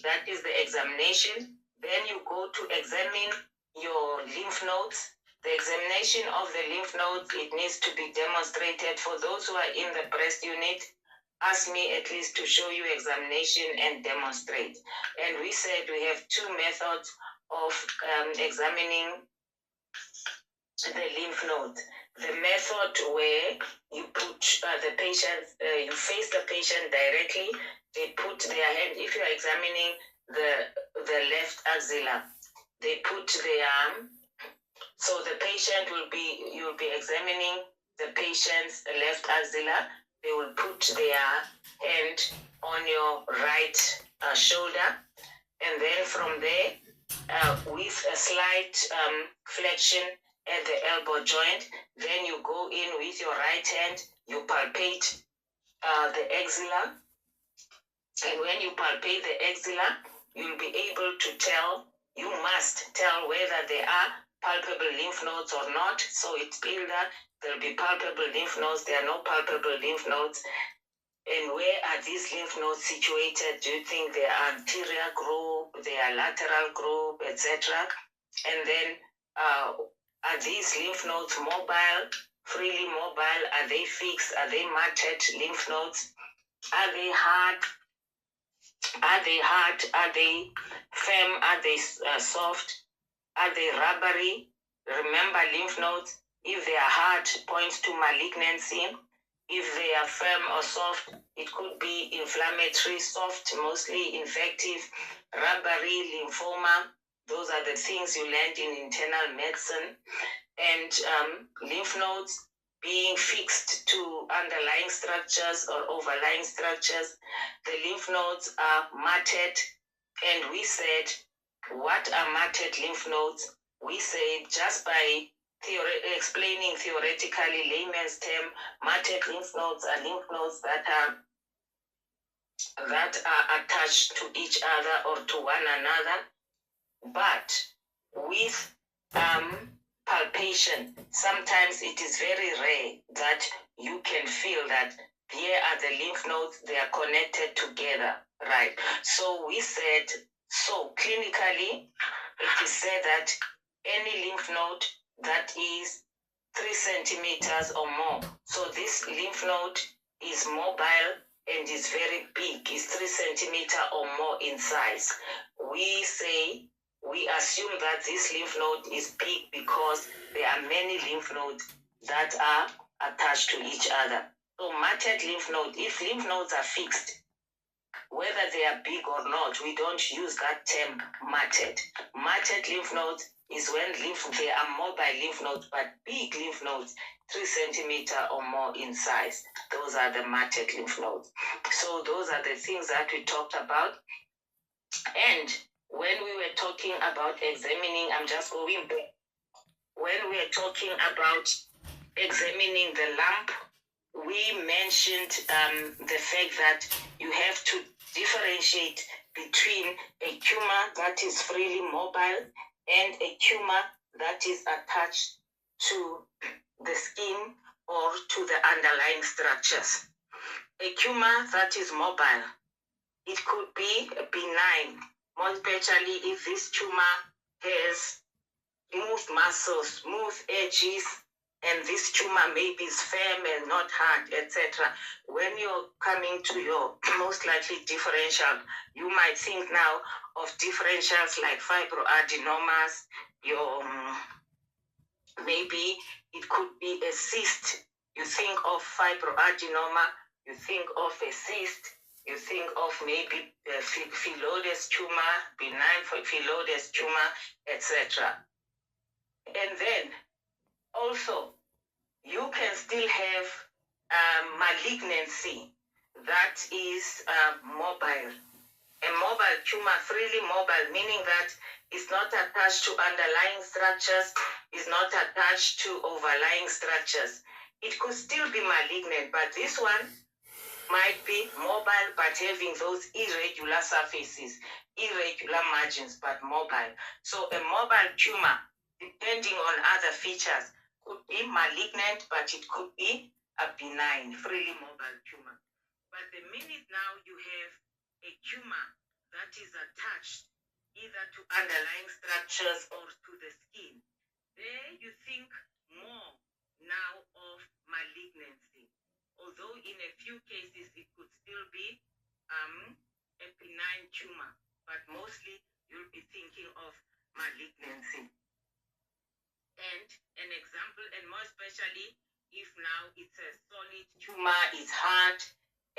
that is the examination. Then you go to examine your lymph nodes. The examination of the lymph nodes, it needs to be demonstrated. For those who are in the breast unit, ask me at least to show you examination and demonstrate. And we said we have 2 methods of examining the lymph node. The method where you put the patient, you face the patient directly, they put their hand, if you are examining the left axilla, they put their arm, so the patient you'll be examining the patient's left axilla, they will put their hand on your right shoulder, and then from there, with a slight flexion at the elbow joint, then you go in with your right hand, you palpate the axilla, and when you palpate the axilla, you'll be able to tell, you must tell whether there are palpable lymph nodes or not. So it's either there'll be palpable lymph nodes, there are no palpable lymph nodes, and where are these lymph nodes situated? Do you think they are anterior group, they are lateral group, etc.? And then are these lymph nodes mobile, freely mobile? Are they fixed? Are they matted lymph nodes? Are they hard? Are they hard? Are they firm? Are they soft? Are they rubbery? Remember, lymph nodes, if they are hard, points to malignancy. If they are firm or soft, it could be inflammatory. Soft, mostly infective. Rubbery, lymphoma. Those are the things you learned in internal medicine. And lymph nodes being fixed to underlying structures or overlying structures. The lymph nodes are matted. And we said, what are matted lymph nodes? We said just by explaining theoretically layman's term, matted lymph nodes are lymph nodes that are attached to each other or to one another, but with palpation. Sometimes it is very rare that you can feel that here are the lymph nodes, they are connected together, right? So we said, so clinically, it is said that any lymph node that is 3 centimeters or more, so this lymph node is mobile and is very big, is 3 centimeters or more in size. We assume that this lymph node is big because there are many lymph nodes that are attached to each other. So matted lymph node, if lymph nodes are fixed, whether they are big or not, we don't use that term matted. Matted lymph nodes is when they are mobile lymph nodes, but big lymph nodes, 3 centimeters or more in size. Those are the matted lymph nodes. So those are the things that we talked about. And when we were talking about examining, I'm just going back. When we are talking about examining the lump, we mentioned the fact that you have to differentiate between a tumor that is freely mobile and a tumor that is attached to the skin or to the underlying structures. A tumor that is mobile, it could be benign, more especially if this tumor has smooth muscles, smooth edges, and this tumor maybe is firm and not hard, etc. When you're coming to your most likely differential, you might think now of differentials like fibroadenomas, your maybe it could be a cyst. You think of fibroadenoma, you think of a cyst, you think of maybe a phyllodes tumor, benign phyllodes tumor, etc. And then also, you can still have malignancy that is mobile. A mobile tumor, freely mobile, meaning that it's not attached to underlying structures, it's not attached to overlying structures. It could still be malignant, but this one might be mobile, but having those irregular surfaces, irregular margins, but mobile. So a mobile tumor, depending on other features, could be malignant, but it could be a benign, freely mobile tumor. But the minute now you have a tumor that is attached either to underlying structures or to the skin, there you think more now of malignancy. Although in a few cases it could still be a benign tumor, but mostly you'll be thinking of malignancy. And an example, and more especially if now it's a solid tumor, it's hard,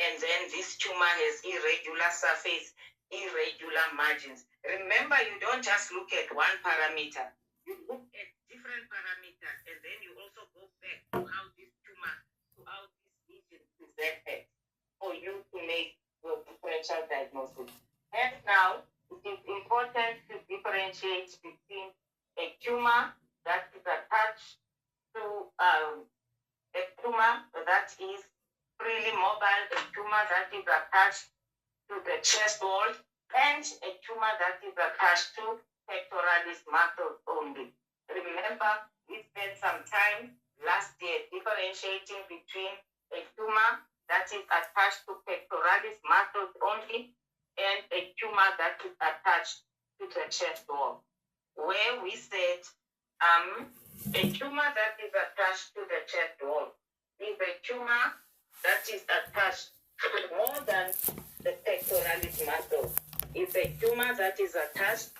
and then this tumor has irregular surface, irregular margins. Remember, you don't just look at one parameter. You look at different parameters, and then you also go back to how this tumor, to how this lesion presented for you to make your differential diagnosis. And now, it is important to differentiate between a tumor that is attached to a tumor that is freely mobile, a tumor that is attached to the chest wall, and a tumor that is attached to pectoralis muscles only. Remember, we spent some time last year differentiating between a tumor that is attached to pectoralis muscles only and a tumor that is attached to the chest wall, where we said a tumor that is attached to the chest wall is a tumor that is attached to more than the pectoralis muscle. It's a tumor that is attached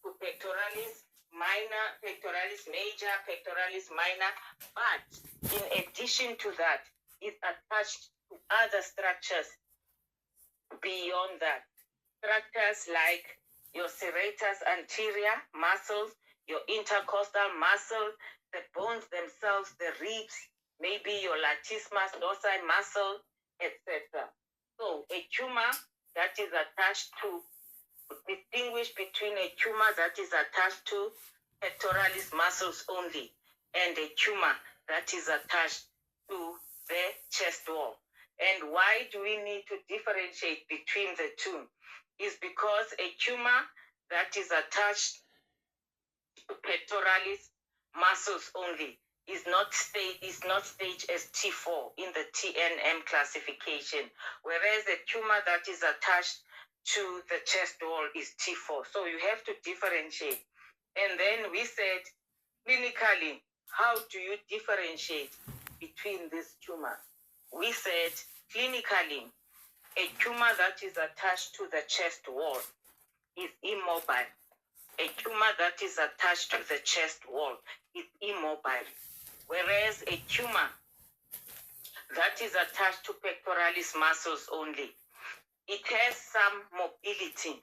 to pectoralis minor, pectoralis major, pectoralis minor, but in addition to that, it's attached to other structures beyond that. Structures like your serratus anterior muscles, your intercostal muscle, the bones themselves, the ribs, maybe your latissimus dorsi muscle, etc. So a tumor that is attached to, distinguish between a tumor that is attached to pectoralis muscles only and a tumor that is attached to the chest wall. And why do we need to differentiate between the two? Is because a tumor that is attached to pectoralis muscles only is not staged as T4 in the TNM classification, whereas a tumor that is attached to the chest wall is T4. So you have to differentiate. And then we said, clinically, how do you differentiate between these tumors? We said, clinically, a tumor that is attached to the chest wall is immobile. A tumor that is attached to the chest wall is immobile, whereas a tumor that is attached to pectoralis muscles only, it has some mobility.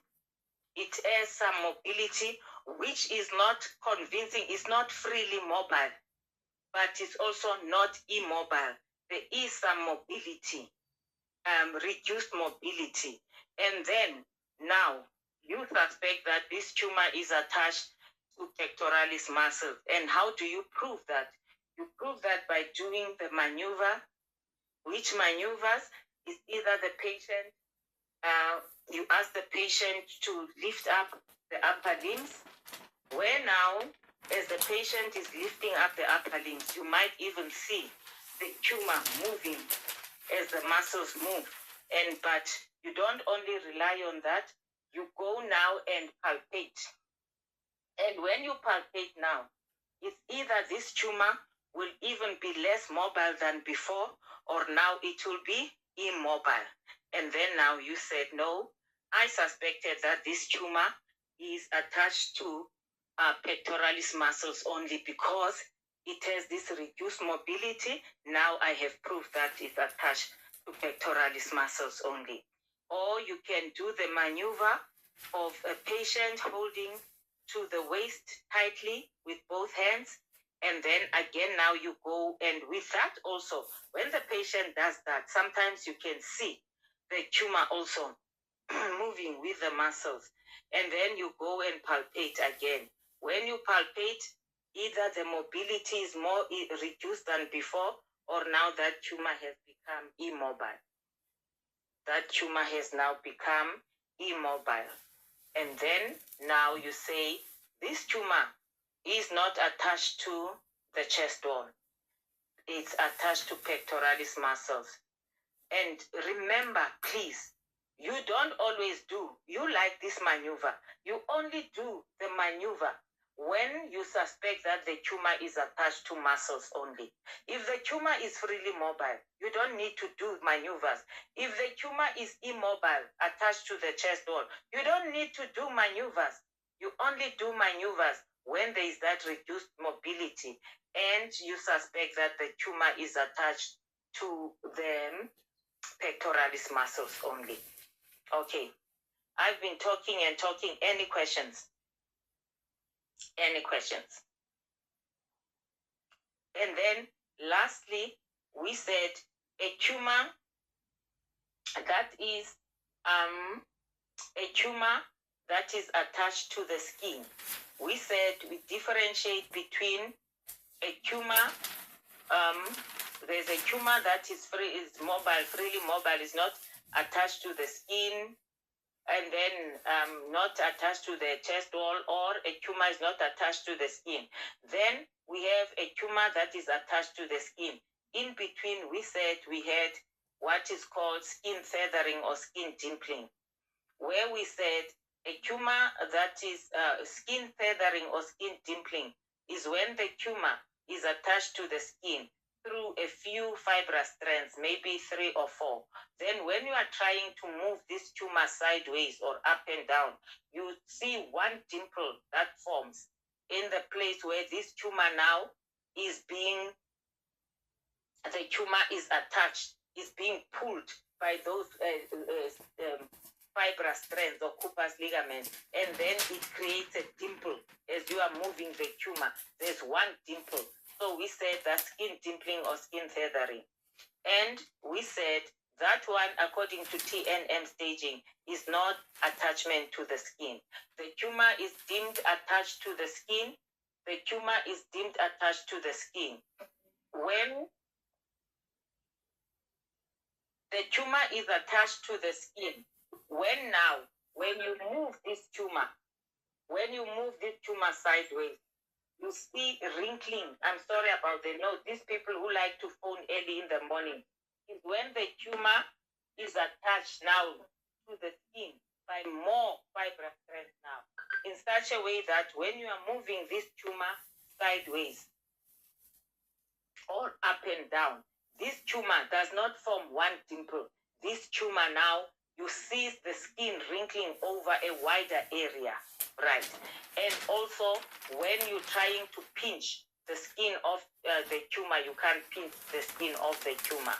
It has some mobility, which is not convincing. It's not freely mobile, but it's also not immobile. There is some mobility, reduced mobility. And then now you suspect that this tumor is attached to pectoralis muscles. And how do you prove that? You prove that by doing the maneuver, which maneuvers is either the patient, you ask the patient to lift up the upper limbs, where now, as the patient is lifting up the upper limbs, you might even see the tumor moving as the muscles move. But you don't only rely on that, you go now and palpate. And when you palpate now, it's either this tumor will even be less mobile than before, or now it will be immobile. And then now you said, no, I suspected that this tumor is attached to pectoralis muscles only because it has this reduced mobility. Now I have proof that it's attached to pectoralis muscles only. Or you can do the maneuver of a patient holding to the waist tightly with both hands. And then again, now you go, and with that also, when the patient does that, sometimes you can see the tumor also moving with the muscles. And then you go and palpate again. When you palpate, either the mobility is more reduced than before, or now that tumor has become immobile. That tumor has now become immobile. And then now you say, this tumor is not attached to the chest wall. It's attached to pectoralis muscles. And remember, please, you don't always do, you like this maneuver. You only do the maneuver when you suspect that the tumor is attached to muscles only. If the tumor is freely mobile, you don't need to do maneuvers. If the tumor is immobile, attached to the chest wall, you don't need to do maneuvers. You only do maneuvers when there is that reduced mobility and you suspect that the tumor is attached to the pectoralis muscles only. Okay, I've been talking and talking. Any questions? Any questions? And then lastly, we said a tumor that is a tumor that is attached to the skin. We said we differentiate between a tumor, there's a tumor that is mobile, freely mobile, is not attached to the skin, and then not attached to the chest wall, or a tumor is not attached to the skin. Then we have a tumor that is attached to the skin. In between, we said we had what is called skin feathering or skin dimpling, where we said a tumor that is skin feathering or skin dimpling is when the tumor is attached to the skin through a few fibrous strands, maybe 3 or 4. Then when you are trying to move this tumor sideways or up and down, you see one dimple that forms in the place where this tumor now is being, the tumor is attached, is being pulled by those fibrous strands or Cooper's ligament, and then it creates a dimple as you are moving the tumor. There's one dimple. So we said that skin dimpling or skin feathering. And we said that one, according to TNM staging, is not attachment to the skin. The tumor is deemed attached to the skin the tumor is deemed attached to the skin. When the tumor is attached to the skin, when you move this tumor sideways, you see wrinkling. I'm sorry about the note. These people who like to phone early in the morning, is when the tumor is attached now to the skin by more fibrous strands now, in such a way that when you are moving this tumor sideways or up and down, this tumor does not form one dimple. This tumor now, you see the skin wrinkling over a wider area, right? And also, when you're trying to pinch the skin of the tumor, you can't pinch the skin of the tumor.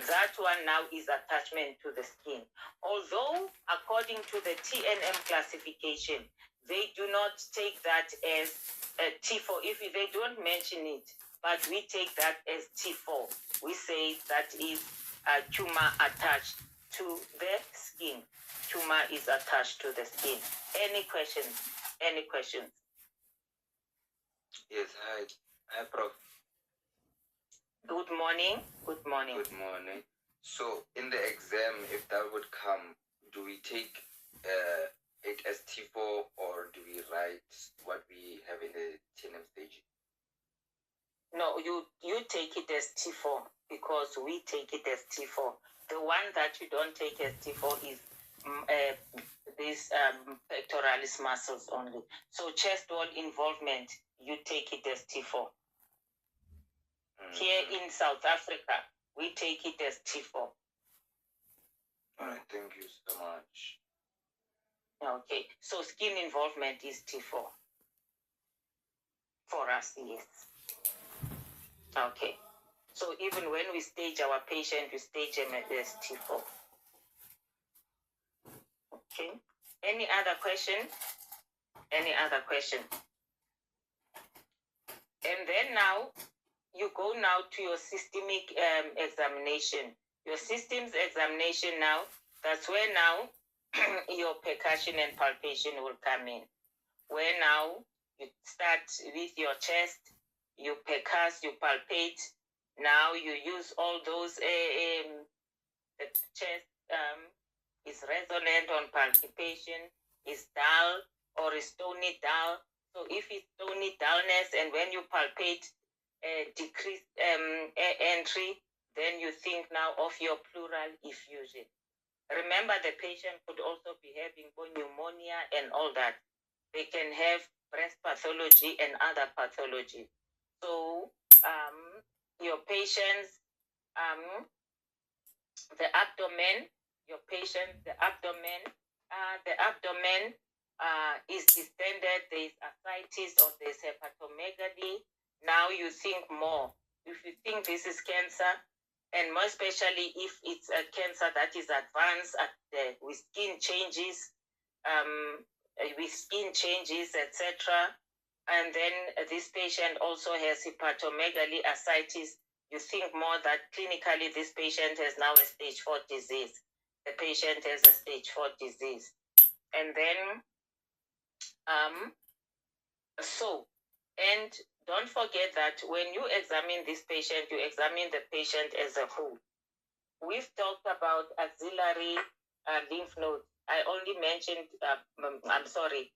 That one now is attachment to the skin. Although, according to the TNM classification, they do not take that as a T4. If they don't mention it, but we take that as T4. We say that is a tumor attached to the skin. Tumor is attached to the skin. Any questions? Any questions? Yes, hi, Prof. Good morning. Good morning. Good morning. So, in the exam, if that would come, do we take it as T4 or do we write what we have in the TNM stage? No, you take it as T4 because we take it as T4. The one that you don't take as T4 is these pectoralis muscles only. So chest wall involvement, you take it as T4. Here in South Africa, we take it as T4. All right, thank you so much. Okay, so skin involvement is T4. For us, yes. Okay, so even when we stage our patient, we stage them as T4. Okay, any other question? Any other question? And then now, you go now to your systemic examination. Your systems examination now, that's where now your percussion and palpation will come in. Where now you start with your chest, you percuss, you palpate. Now you use all those, the chest is resonant on palpation, is dull or is stony dull. So if it's stony dullness and when you palpate, decreased entry, then you think now of your pleural effusion. Remember, the patient could also be having bone pneumonia and all that. They can have breast pathology and other pathology. So your patients, the abdomen is distended, there is ascites or there is hepatomegaly. Now you think more. If you think this is cancer, and more especially if it's a cancer that is advanced with skin changes, etc. And then this patient also has hepatomegaly, ascites. You think more that clinically this patient has now a stage 4 disease. The patient has a stage 4 disease. And then, and don't forget that when you examine this patient, you examine the patient as a whole. We've talked about axillary lymph node. I only mentioned,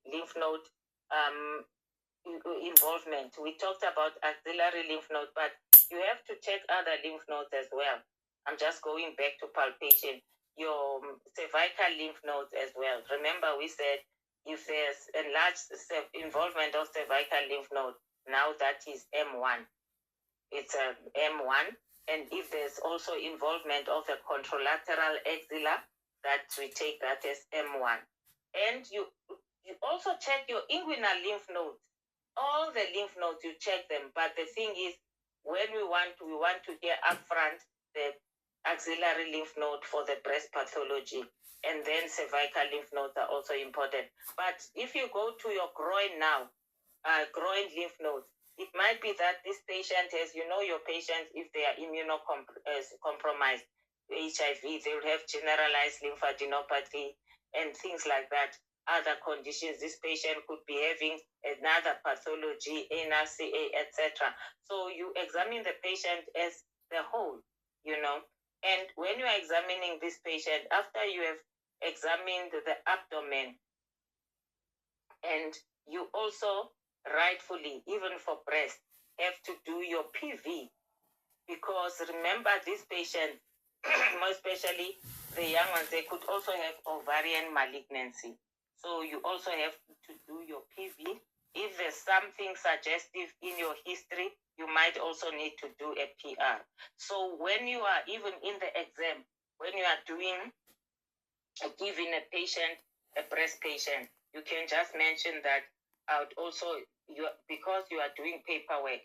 lymph node involvement. We talked about axillary lymph node, but you have to check other lymph nodes as well. I'm just going back to palpation. Your cervical lymph nodes as well. Remember, we said if there's enlarged involvement of cervical lymph node, now that is M1. It's a M1. And if there's also involvement of the contralateral axilla, that we take that as M1. And you also check your inguinal lymph nodes. All the lymph nodes, you check them. But the thing is, when we want to hear upfront the axillary lymph node for the breast pathology. And then cervical lymph nodes are also important. But if you go to your groin now, groin lymph nodes, it might be that this patient has, your patients, if they are immunocompromised, HIV, they will have generalized lymphadenopathy and things like that. other conditions. This patient could be having another pathology, NRCA, etc. So you examine the patient as the whole, And when you are examining this patient, after you have examined the abdomen, and you also rightfully, even for breast, have to do your PV, because remember, this patient, more especially the young ones, they could also have ovarian malignancy. So you also have to do your PV. If there's something suggestive in your history, you might also need to do a PR. So when you are even in the exam, when you are giving a patient, a breast patient, you can just mention that out also, because you are doing paperwork,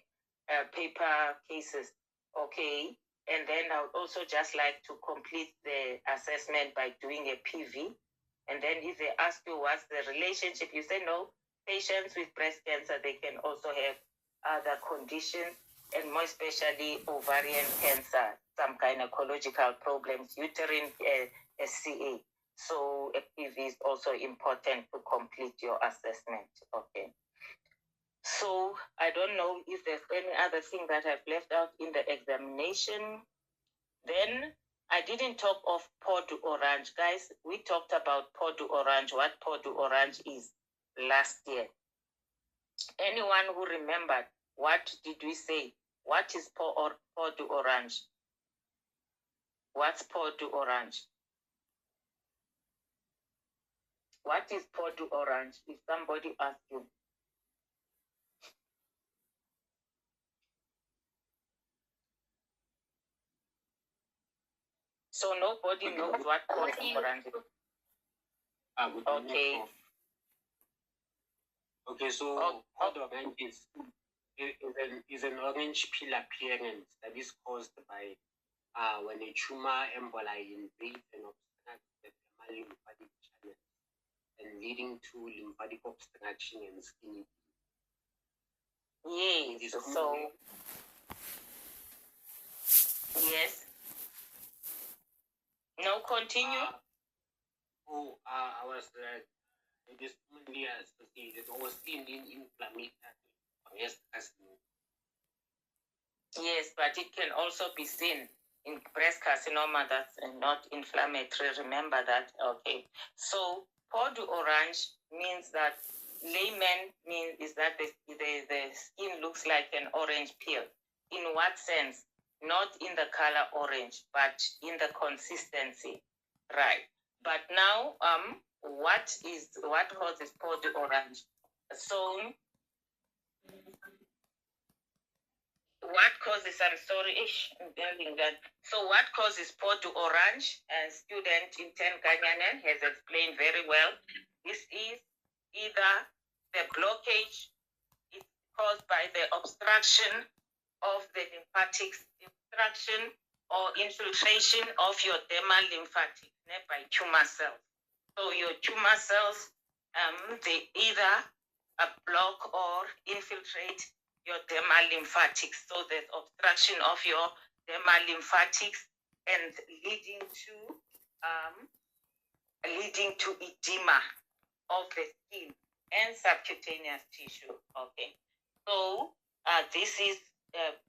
paper cases, okay, and then I would also just like to complete the assessment by doing a PV. And then if they ask you what's the relationship, you say no, patients with breast cancer, they can also have other conditions, and more especially ovarian cancer, some gynecological problems, uterine SCA. So a PV is also important to complete your assessment, okay? So I don't know if there's any other thing that I've left out in the examination. Then I didn't talk of Peau d'Orange. Guys, we talked about Peau d'Orange, what Peau d'Orange is last year. Anyone who remembered, what did we say? What is Peau d'Orange? What's Peau d'Orange? What is Peau d'Orange? If somebody asks you. So nobody knows what Peau d'Orange is. Okay. Okay, so Peau d'Orange is an orange peel appearance that is caused by when a tumor emboli invades and obstructs the dermal lymphatic channel and leading to lymphatic obstruction and skin. Yes, so yes. No, continue. I was it is commonly associated or seen in inflammatory breast carcinoma. Yes, but it can also be seen in breast carcinoma that's not inflammatory. Remember that, okay? So Peau d'Orange means that, layman means is that the skin looks like an orange peel. In what sense? Not in the color orange, but in the consistency, right? But now, what causes Peau d'Orange? So what causes, I'm sorry, I'm building that. So what causes Peau d'Orange? Student Inten Ganyanen has explained very well. This is either the blockage is caused by the obstruction of the lymphatics, obstruction or infiltration of your dermal lymphatics by tumor cells. So your tumor cells, they either block or infiltrate your dermal lymphatics. So there's obstruction of your dermal lymphatics and leading to edema of the skin and subcutaneous tissue. Okay. So this is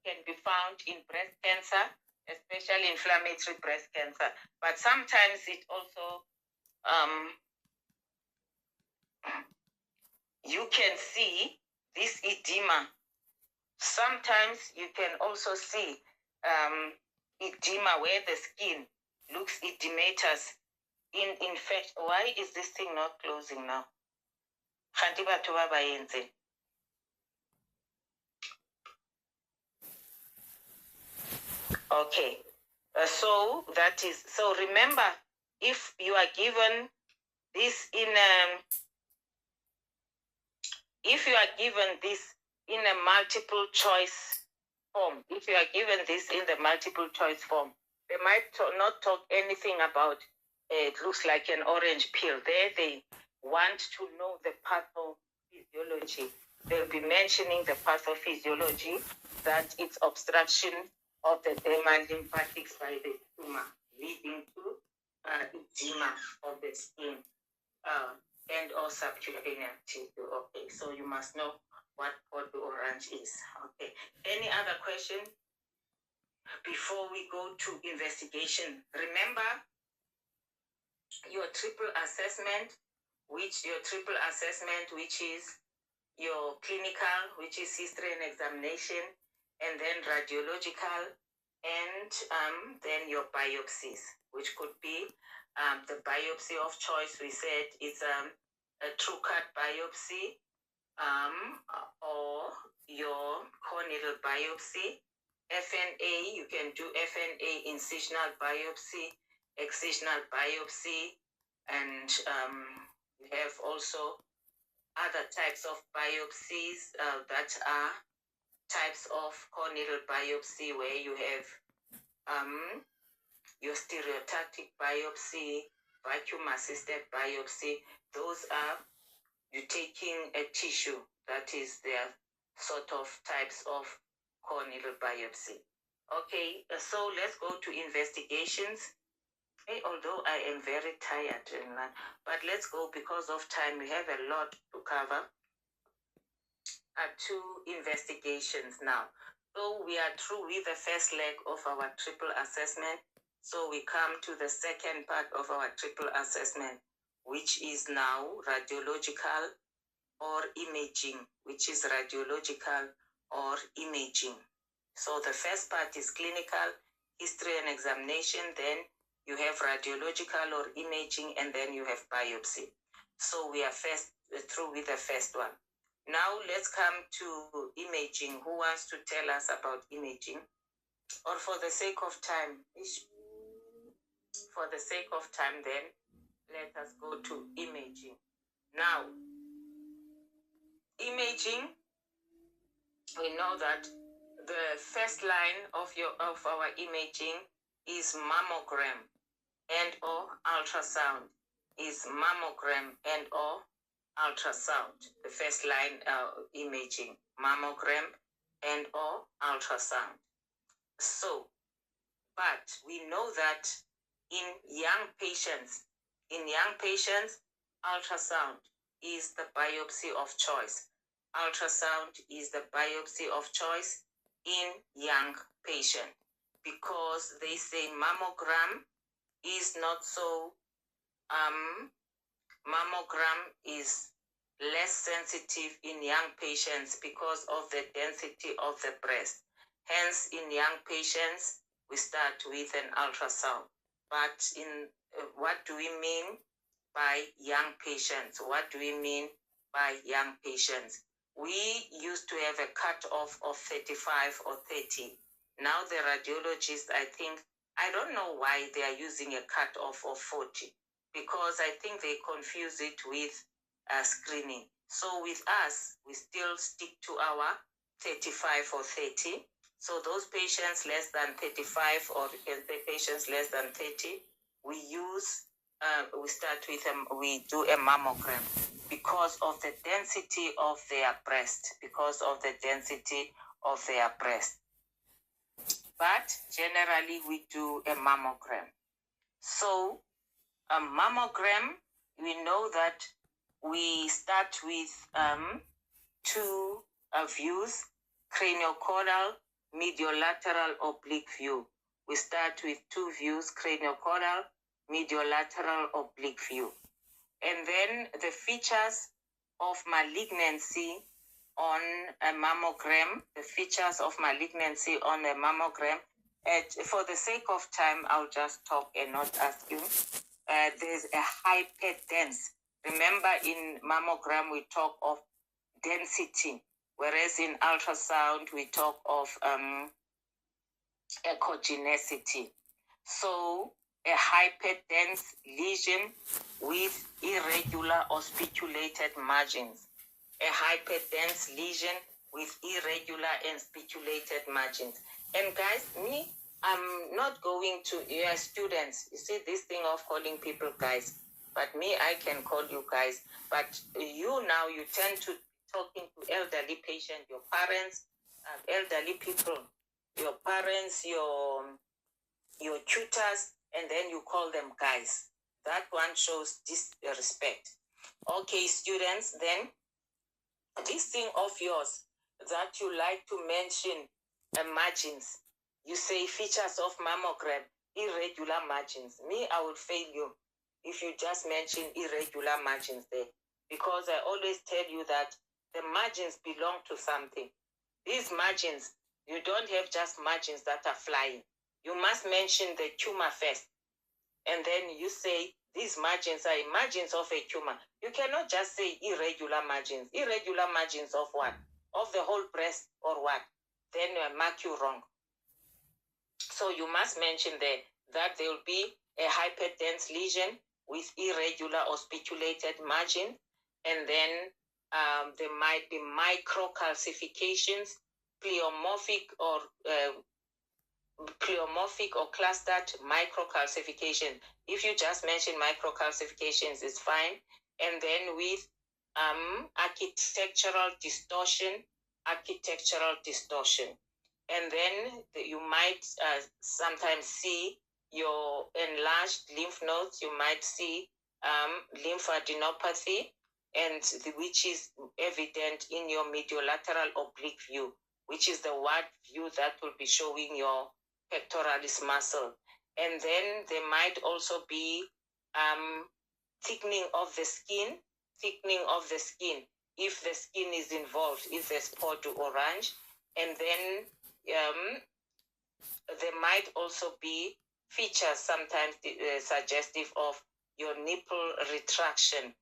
can be found in breast cancer, especially inflammatory breast cancer. But sometimes it also you can see this edema. Sometimes you can also see edema where the skin looks edematous in fact. Why is this thing not closing now? Okay, so that is, so remember, if you are given this in a multiple choice form, if you are given this in the multiple choice form, they might not talk anything about it looks like an orange peel. There they want to know the pathophysiology. They'll be mentioning the pathophysiology, that it's obstruction of the dermal lymphatics by the tumor, leading to edema of the skin. and or subcutaneous tissue. Okay, so you must know what Port Orange is. Okay, any other question before we go to investigation? Remember your triple assessment, which is your clinical, which is history and examination, and then radiological, and then your biopsies, which could be the biopsy of choice. We said it's a true cut biopsy, or your corneal biopsy. FNA, you can do FNA, incisional biopsy, excisional biopsy, and you have also other types of biopsies that are types of corneal biopsy, where you have your stereotactic biopsy, vacuum-assisted biopsy. Those are you taking a tissue. That is their sort of types of corneal biopsy. Okay, so let's go to investigations. Hey, although I am very tired, but let's go because of time. We have a lot to cover. 2 investigations now. So we are through with the first leg of our triple assessment. So we come to the second part of our triple assessment, which is now radiological or imaging, which is radiological or imaging. So the first part is clinical, history and examination, then you have radiological or imaging, and then you have biopsy. So we are first through with the first one. Now let's come to imaging. Who wants to tell us about imaging? Or for the sake of time, then let us go to imaging. Now, imaging, we know that the first line of our imaging is mammogram and or ultrasound. Is mammogram and or ultrasound. The first line imaging, mammogram and or ultrasound. So, but we know that in young patients, ultrasound is the biopsy of choice. Ultrasound is the biopsy of choice in young patients, because they say mammogram is not so, mammogram is less sensitive in young patients because of the density of the breast. Hence, in young patients, we start with an ultrasound. But in what do we mean by young patients? What do we mean by young patients? We used to have a cutoff of 35 or 30. Now the radiologists, I don't know why they are using a cutoff of 40, because I think they confuse it with screening. So with us, we still stick to our 35 or 30. So those patients less than 35, or the patients less than 30, we do a mammogram because of the density of their breast, But generally we do a mammogram. So a mammogram, we know that we start with 2 views, craniocaudal, mediolateral, oblique view. We start with 2 views, craniocaudal, mediolateral, oblique view. And then the features of malignancy on a mammogram, for the sake of time, I'll just talk and not ask you. There's a hyperdense. Remember, in mammogram, we talk of density, whereas in ultrasound, we talk of echogenicity. So, a hyperdense lesion with irregular or spiculated margins. A hyperdense lesion with irregular and spiculated margins. And guys, I'm not going to your students. You see this thing of calling people guys. But me, I can call you guys. But you now, you tend to talking to elderly patients, your parents, elderly people, your parents, your tutors, and then you call them guys. That one shows disrespect. Okay, students, then this thing of yours that you like to mention margins, you say features of mammogram, irregular margins. Me, I will fail you if you just mention irregular margins there, because I always tell you that the margins belong to something. These margins, you don't have just margins that are flying. You must mention the tumor first, and then you say these margins are margins of a tumor. You cannot just say irregular margins. Irregular margins of what? Of the whole breast or what? Then mark you wrong. So you must mention there that there will be a hyperdense lesion with irregular or spiculated margin, and then there might be microcalcifications, pleomorphic or clustered microcalcification. If you just mention microcalcifications, it's fine. And then with architectural distortion. And then you might sometimes see your enlarged lymph nodes. You might see lymphadenopathy, and which is evident in your mediolateral oblique view, which is the wide view that will be showing your pectoralis muscle. And then there might also be thickening of the skin, if the skin is involved, if there's spot orange. And then there might also be features sometimes suggestive of your nipple retraction.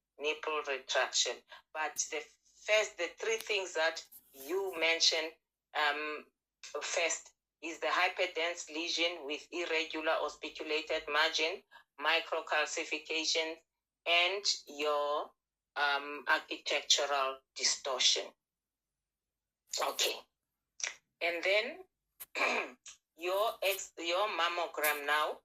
But the three things that you mentioned first is the hyperdense lesion with irregular or spiculated margin, microcalcification, and your architectural distortion. Okay. And then your mammogram now.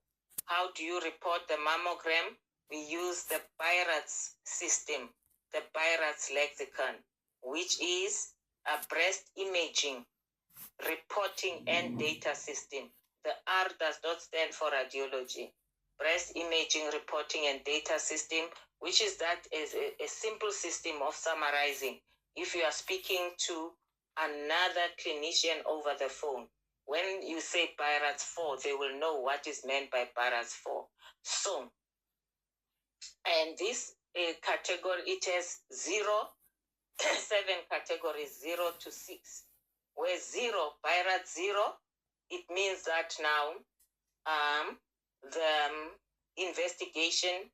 How do you report the mammogram? We use the BI-RADS system, the BI-RADS lexicon, which is a breast imaging reporting and data system. The R does not stand for radiology. Breast imaging reporting and data system, which is that is a simple system of summarizing. If you are speaking to another clinician over the phone, when you say BI-RADS 4, they will know what is meant by BI-RADS 4. So, and this category, it has 7 categories, 0 to 6. Where 0, BI-RADS 0, it means that now the investigation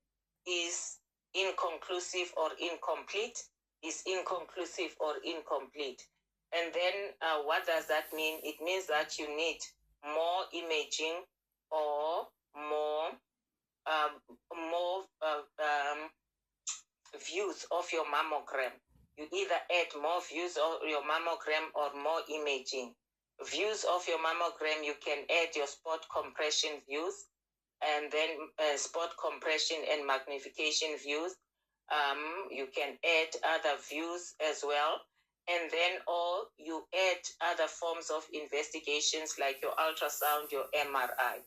is inconclusive or incomplete, And then what does that mean? It means that you need more imaging or more views of your mammogram. You either add more views of your mammogram or more imaging. Views of your mammogram, you can add your spot compression views, and then spot compression and magnification views. You can add other views as well. And then, or you add other forms of investigations like your ultrasound, your MRI.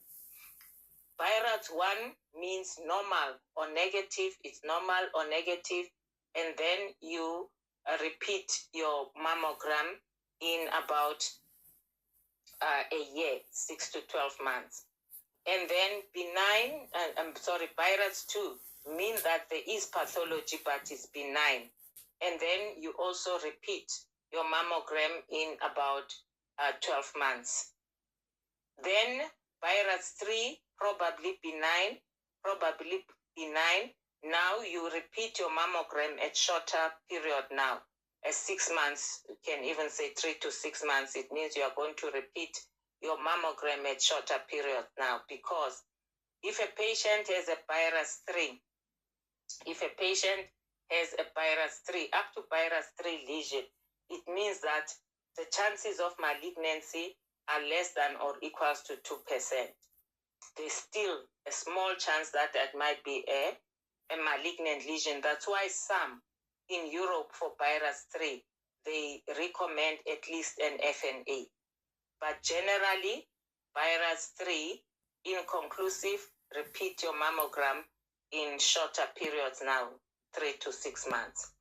BI-RADS 1 means normal or negative. It's normal or negative. And then you repeat your mammogram in about a year, 6 to 12 months. And then benign, BI-RADS 2 means that there is pathology, but it's benign. And then you also repeat your mammogram in about 12 months. Then BI-RADS 3, probably benign. Now you repeat your mammogram at shorter period now. At 6 months, you can even say 3 to 6 months. It means you are going to repeat your mammogram at shorter period now, because if a patient has a BI-RADS 3, up to BI-RADS 3 lesion, it means that the chances of malignancy are less than or equals to 2%. There's still a small chance that might be a malignant lesion. That's why some in Europe for BI-RADS 3, they recommend at least an FNA. But generally, BI-RADS 3, inconclusive, repeat your mammogram in shorter periods now. 3 to 6 months.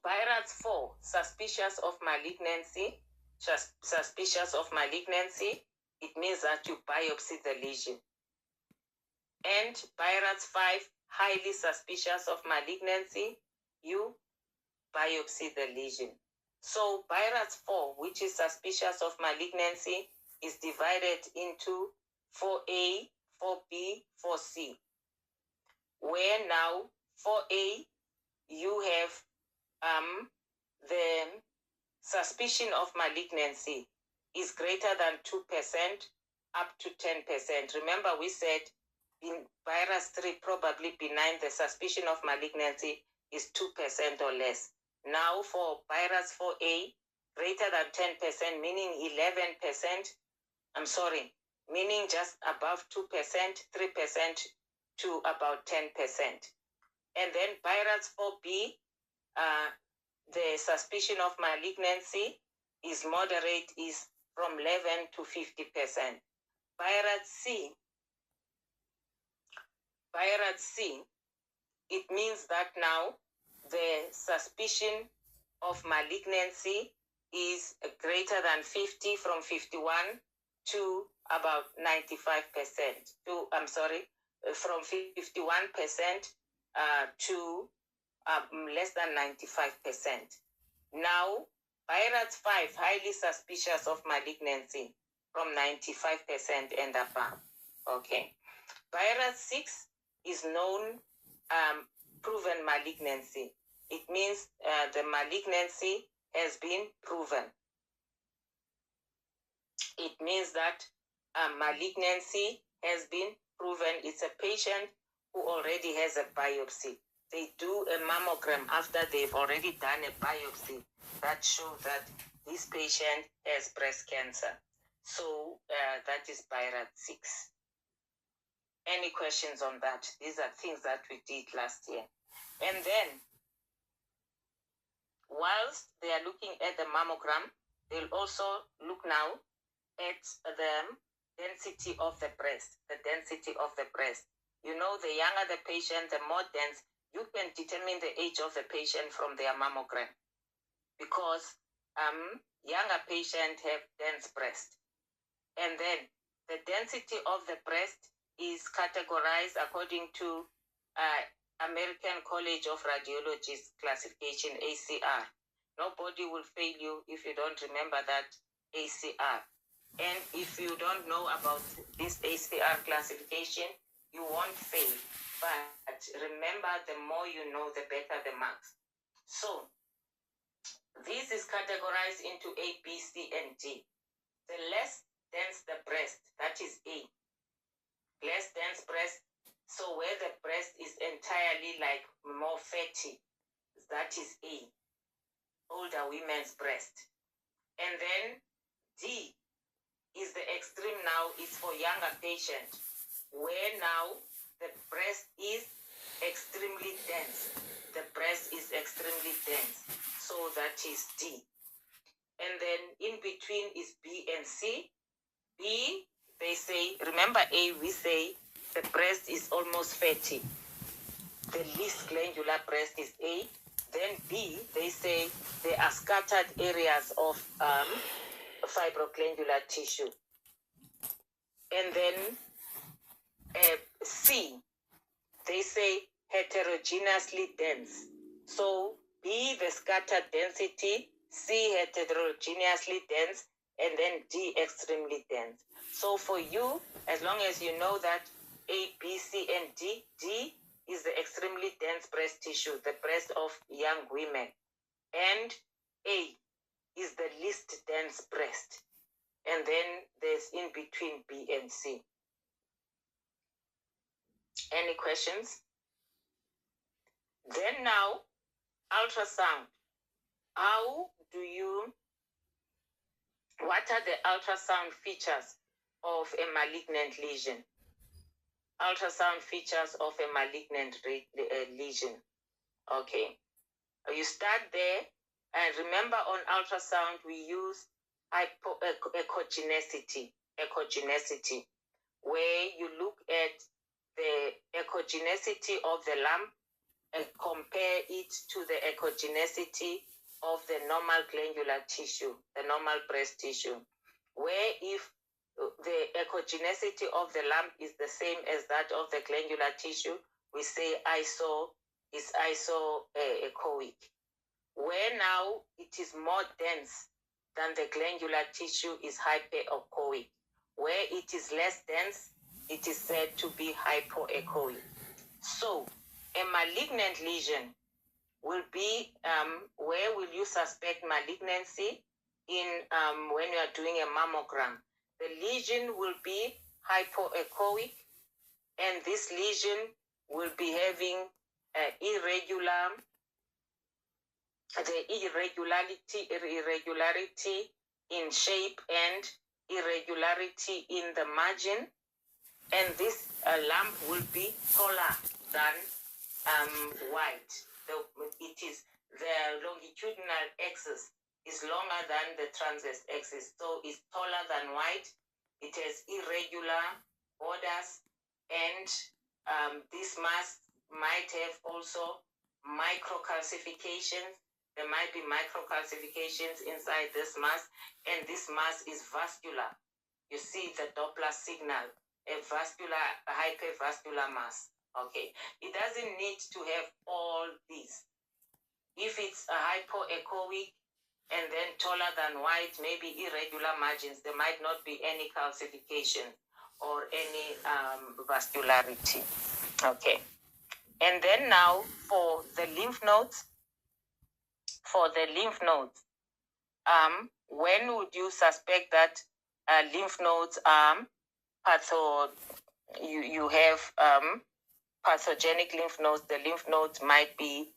BI-RADS 4, suspicious of malignancy. Suspicious of malignancy, it means that you biopsy the lesion. And BI-RADS 5, highly suspicious of malignancy, you biopsy the lesion. So BI-RADS 4, which is suspicious of malignancy, is divided into 4A, 4B, 4C. Where now 4A, you have the suspicion of malignancy is greater than 2% up to 10%. Remember, we said in BI-RADS 3, probably benign, the suspicion of malignancy is 2% or less. Now for BI-RADS 4A, greater than 10%, meaning 11%, meaning just above 2%, 3% to about 10%. And then BI-RADS 4B, the suspicion of malignancy is moderate, is from 11 to 50%. BI-RADS C, it means that now the suspicion of malignancy is greater than 50, from 51 to about 95%. From 51% to less than 95%. Now, BI-RADS 5, highly suspicious of malignancy, from 95% and above. Okay. BI-RADS 6 is known proven malignancy. It means the malignancy has been proven. It means that malignancy has been proven. It's a patient who already has a biopsy. They do a mammogram after they've already done a biopsy that shows that this patient has breast cancer. So that is BI-RADS 6. Any questions on that? These are things that we did last year. And then, whilst they are looking at the mammogram, they'll also look now at the density of the breast. The density of the breast. You know, the younger the patient, the more dense. You can determine the age of the patient from their mammogram, because younger patients have dense breast. And then the density of the breast is categorized according to American College of Radiologists classification, ACR. Nobody will fail you if you don't remember that ACR. And if you don't know about this ACR classification, you won't fail. But remember, the more you know, the better the marks. So this is categorized into A, B, C, and D. The less dense the breast, that is A. Less dense breast, so where the breast is entirely like more fatty, that is A. Older women's breast. And then D is the extreme now, is for younger patients, where now the breast is extremely dense. The breast is extremely dense. So that is D. And then in between is B and C. B, they say, remember A, we say the breast is almost fatty. The least glandular breast is A. Then B, they say there are scattered areas of fibroglandular tissue. And then C, they say heterogeneously dense. So B, the scattered density, C, heterogeneously dense, and then D, extremely dense. So for you, as long as you know that A, B, C, and D, D is the extremely dense breast tissue, the breast of young women. And A is the least dense breast. And then there's in between B and C. Any questions? Then now, ultrasound. What are the ultrasound features of a malignant lesion? Ultrasound features of a malignant lesion. Okay. You start there, and remember on ultrasound we use echogenicity, where you look at the echogenicity of the lump compare it to the echogenicity of the normal glandular tissue, the normal breast tissue, where if the echogenicity of the lump is the same as that of the glandular tissue, we say isoechoic. Where now it is more dense than the glandular tissue is hyperechoic. Where it is less dense, it is said to be hypoechoic. So, a malignant lesion will be, where will you suspect malignancy? In when you are doing a mammogram. The lesion will be hypoechoic, and this lesion will be having irregularity in shape and irregularity in the margin, and this lump will be taller than white. The longitudinal axis is longer than the transverse axis, so it's taller than white. It has irregular borders, and this mass might have also microcalcifications. There might be microcalcifications inside this mass, and this mass is vascular. You see the Doppler signal, a hypervascular mass. Okay, it doesn't need to have all these. If it's a hypoechoic and then taller than white, maybe irregular margins, there might not be any calcification or any vascularity. Okay, and then now for the lymph nodes. When would you suspect that lymph nodes are you have pathogenic lymph nodes? The lymph nodes might be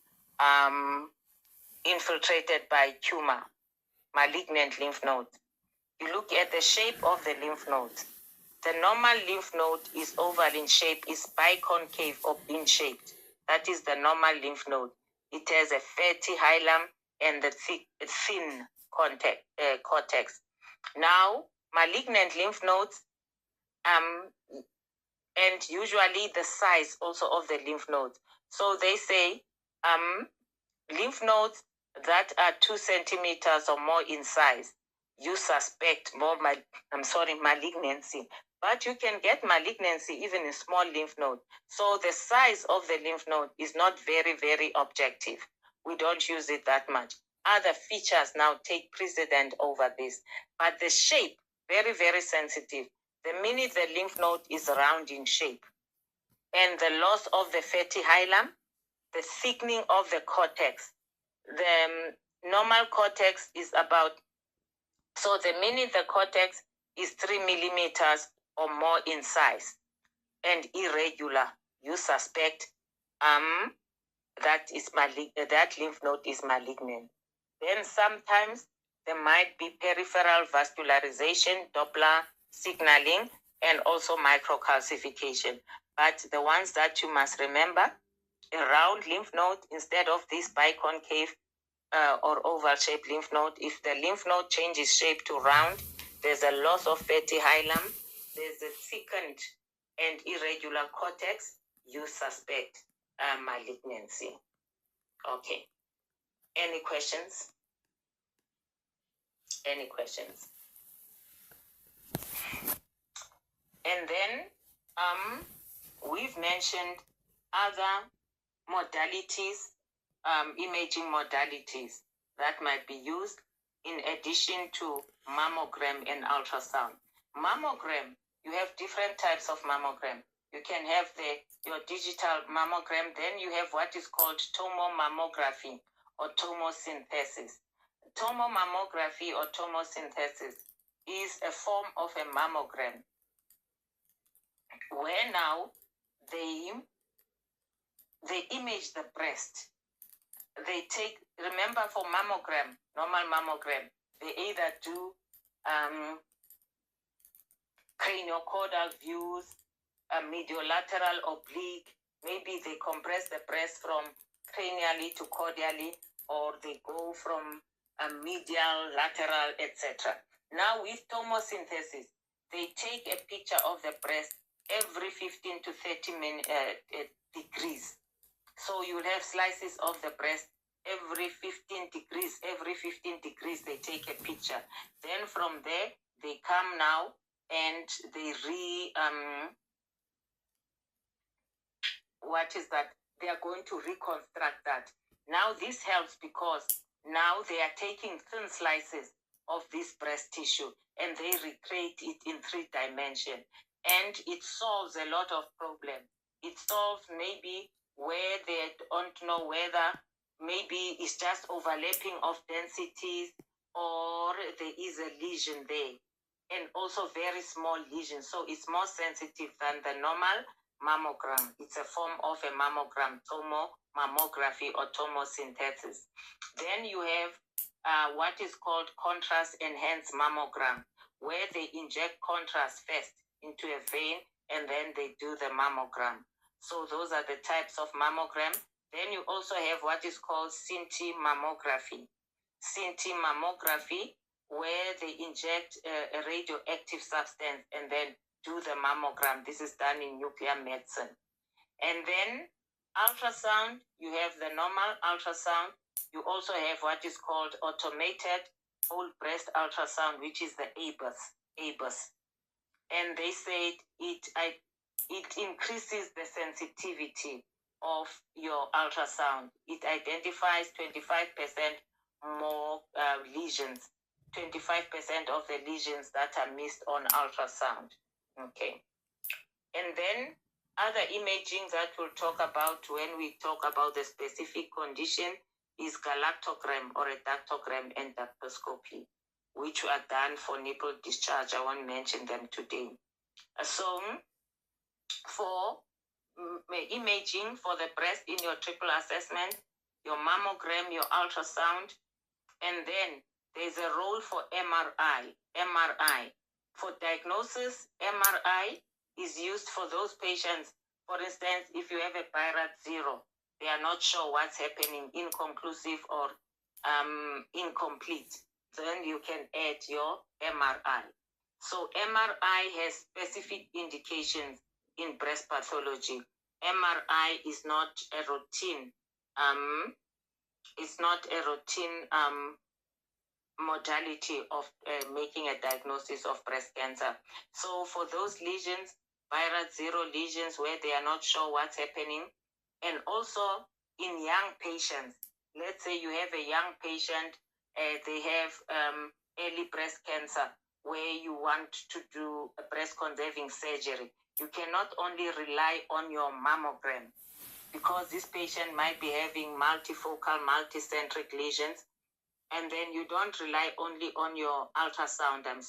infiltrated by tumor, malignant lymph nodes. You look at the shape of the lymph nodes. The normal lymph node is oval in shape, is biconcave or bean-shaped. That is the normal lymph node. It has a fatty hilum and the thin cortex. Now, malignant lymph nodes, and usually the size also of the lymph nodes. So they say lymph nodes that are 2 centimeters or more in size, you suspect malignancy. But you can get malignancy even in small lymph node. So the size of the lymph node is not very, very objective. We don't use it that much. Other features now take precedent over this. But the shape, very, very sensitive. The minute the lymph node is round in shape, and the loss of the fatty hilum, the thickening of the cortex. The normal cortex is about, so the minute the cortex is 3 millimeters or more in size and irregular, you suspect that lymph node is malignant. Then sometimes there might be peripheral vascularization, Doppler signaling, and also microcalcification. But the ones that you must remember, a round lymph node instead of this biconcave or oval-shaped lymph node. If the lymph node changes shape to round, there's a loss of fatty hilum, there's a thickened and irregular cortex, you suspect malignancy. Okay. Any questions? Any questions? And then we've mentioned other modalities, imaging modalities that might be used in addition to mammogram and ultrasound. Mammogram, you have different types of mammogram. You can have your digital mammogram, then you have what is called tomomammography or tomosynthesis. Tomomammography or tomosynthesis is a form of a mammogram where now they image the breast. They take, remember for mammogram, normal mammogram, they either do craniocaudal views, mediolateral oblique, maybe they compress the breast from cranially to caudally, or they go from medial, lateral, etc. Now with tomosynthesis, they take a picture of the breast every 15 to 30 degrees. So you'll have slices of the breast every 15 degrees. Every 15 degrees, they take a picture. Then from there, they come now and they they are going to reconstruct that. Now this helps because now they are taking thin slices of this breast tissue and they recreate it in 3 dimensions. And it solves a lot of problems. It solves maybe where they don't know whether maybe it's just overlapping of densities or there is a lesion there. And also very small lesions. So it's more sensitive than the normal mammogram. It's a form of a mammogram, tomomomography or tomosynthesis. Then you have what is called contrast enhanced mammogram, where they inject contrast first into a vein and then they do the mammogram. So those are the types of mammogram. Then you also have what is called CT mammography. CT mammography, where they inject a radioactive substance and then do the mammogram. This is done in nuclear medicine. And then ultrasound, you have the normal ultrasound. You also have what is called automated whole breast ultrasound, which is the ABUS. And they said it increases the sensitivity of your ultrasound. It identifies 25% more lesions, 25% of the lesions that are missed on ultrasound. Okay. And then other imaging that we'll talk about when we talk about the specific condition is galactogram or adductogram endoscopy, which are done for nipple discharge. I won't mention them today. So for imaging for the breast in your triple assessment, your mammogram, your ultrasound, and then there's a role for MRI. For diagnosis, MRI is used for those patients. For instance, if you have a BI-RADS 0, they are not sure what's happening, inconclusive or incomplete, then you can add your MRI. So MRI has specific indications in breast pathology. MRI is not a routine. It's not a routine modality of making a diagnosis of breast cancer. So for those lesions, BI-RADS 0 lesions where they are not sure what's happening, and also in young patients, let's say you have a young patient, they have early breast cancer where you want to do a breast conserving surgery. You cannot only rely on your mammogram because this patient might be having multifocal, multicentric lesions, and then you don't rely only on your ultrasound, and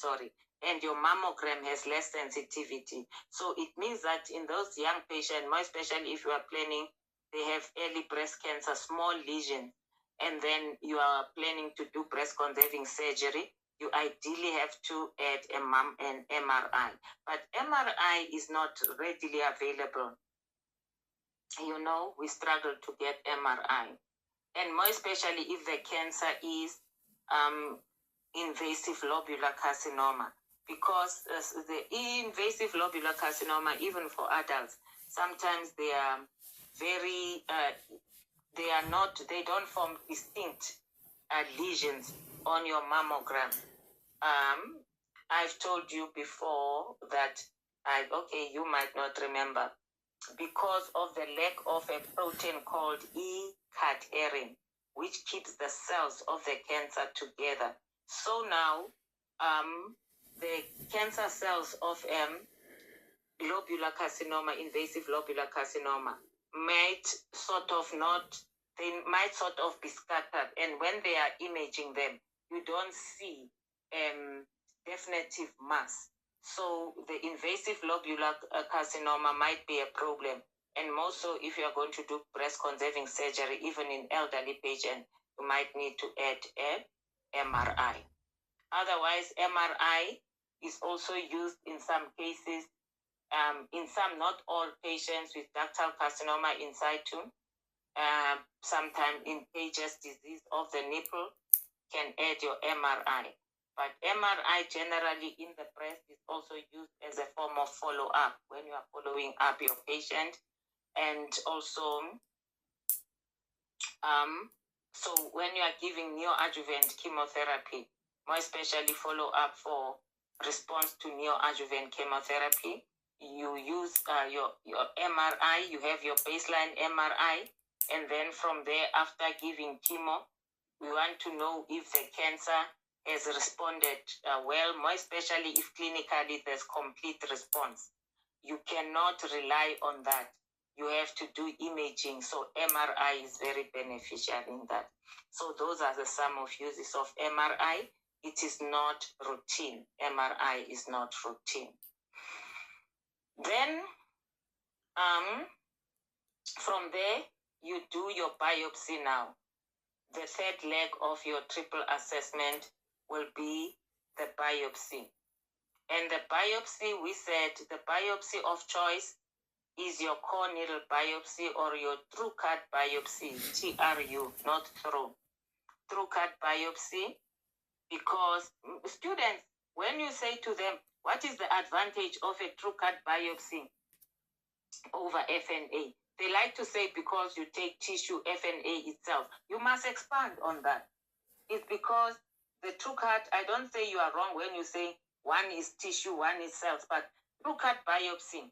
your mammogram has less sensitivity. So it means that in those young patients, more especially if you are planning, they have early breast cancer, small lesions, and then you are planning to do breast conserving surgery, you ideally have to add an MRI. But MRI is not readily available. You know, we struggle to get MRI. And more especially if the cancer is invasive lobular carcinoma, because the invasive lobular carcinoma, even for adults, sometimes they are very, they don't form distinct lesions on your mammogram. I've told you before that, you might not remember, because of the lack of a protein called E-cadherin, which keeps the cells of the cancer together. So now, the cancer cells of lobular carcinoma, invasive lobular carcinoma, might sort of be scattered. And when they are imaging them, you don't see definitive mass. So the invasive lobular carcinoma might be a problem. And more so if you are going to do breast conserving surgery, even in elderly patients, you might need to add a MRI. Otherwise, MRI is also used in some cases, in some, not all patients with ductal carcinoma in situ. Sometimes in Paget's disease of the nipple, can add your MRI. But MRI generally in the breast is also used as a form of follow-up when you are following up your patient. And also So when you are giving neoadjuvant chemotherapy, more especially follow-up for response to neoadjuvant chemotherapy, you use your MRI, you have your baseline MRI, and then from there, after giving chemo, we want to know if the cancer has responded well, more especially if clinically there's complete response. You cannot rely on that. You have to do imaging, so MRI is very beneficial in that. So those are the some of uses of MRI. It is not routine. MRI is not routine. Then, from there, you do your biopsy now. The third leg of your triple assessment will be the biopsy. And the biopsy, we said the biopsy of choice is your core needle biopsy or your true cut biopsy, TRU, not through. True cut biopsy, because students, when you say to them, what is the advantage of a true cut biopsy over FNA? They like to say because you take tissue, FNA itself. You must expand on that. It's because the true cut, I don't say you are wrong when you say one is tissue, one is cells, but true cut biopsy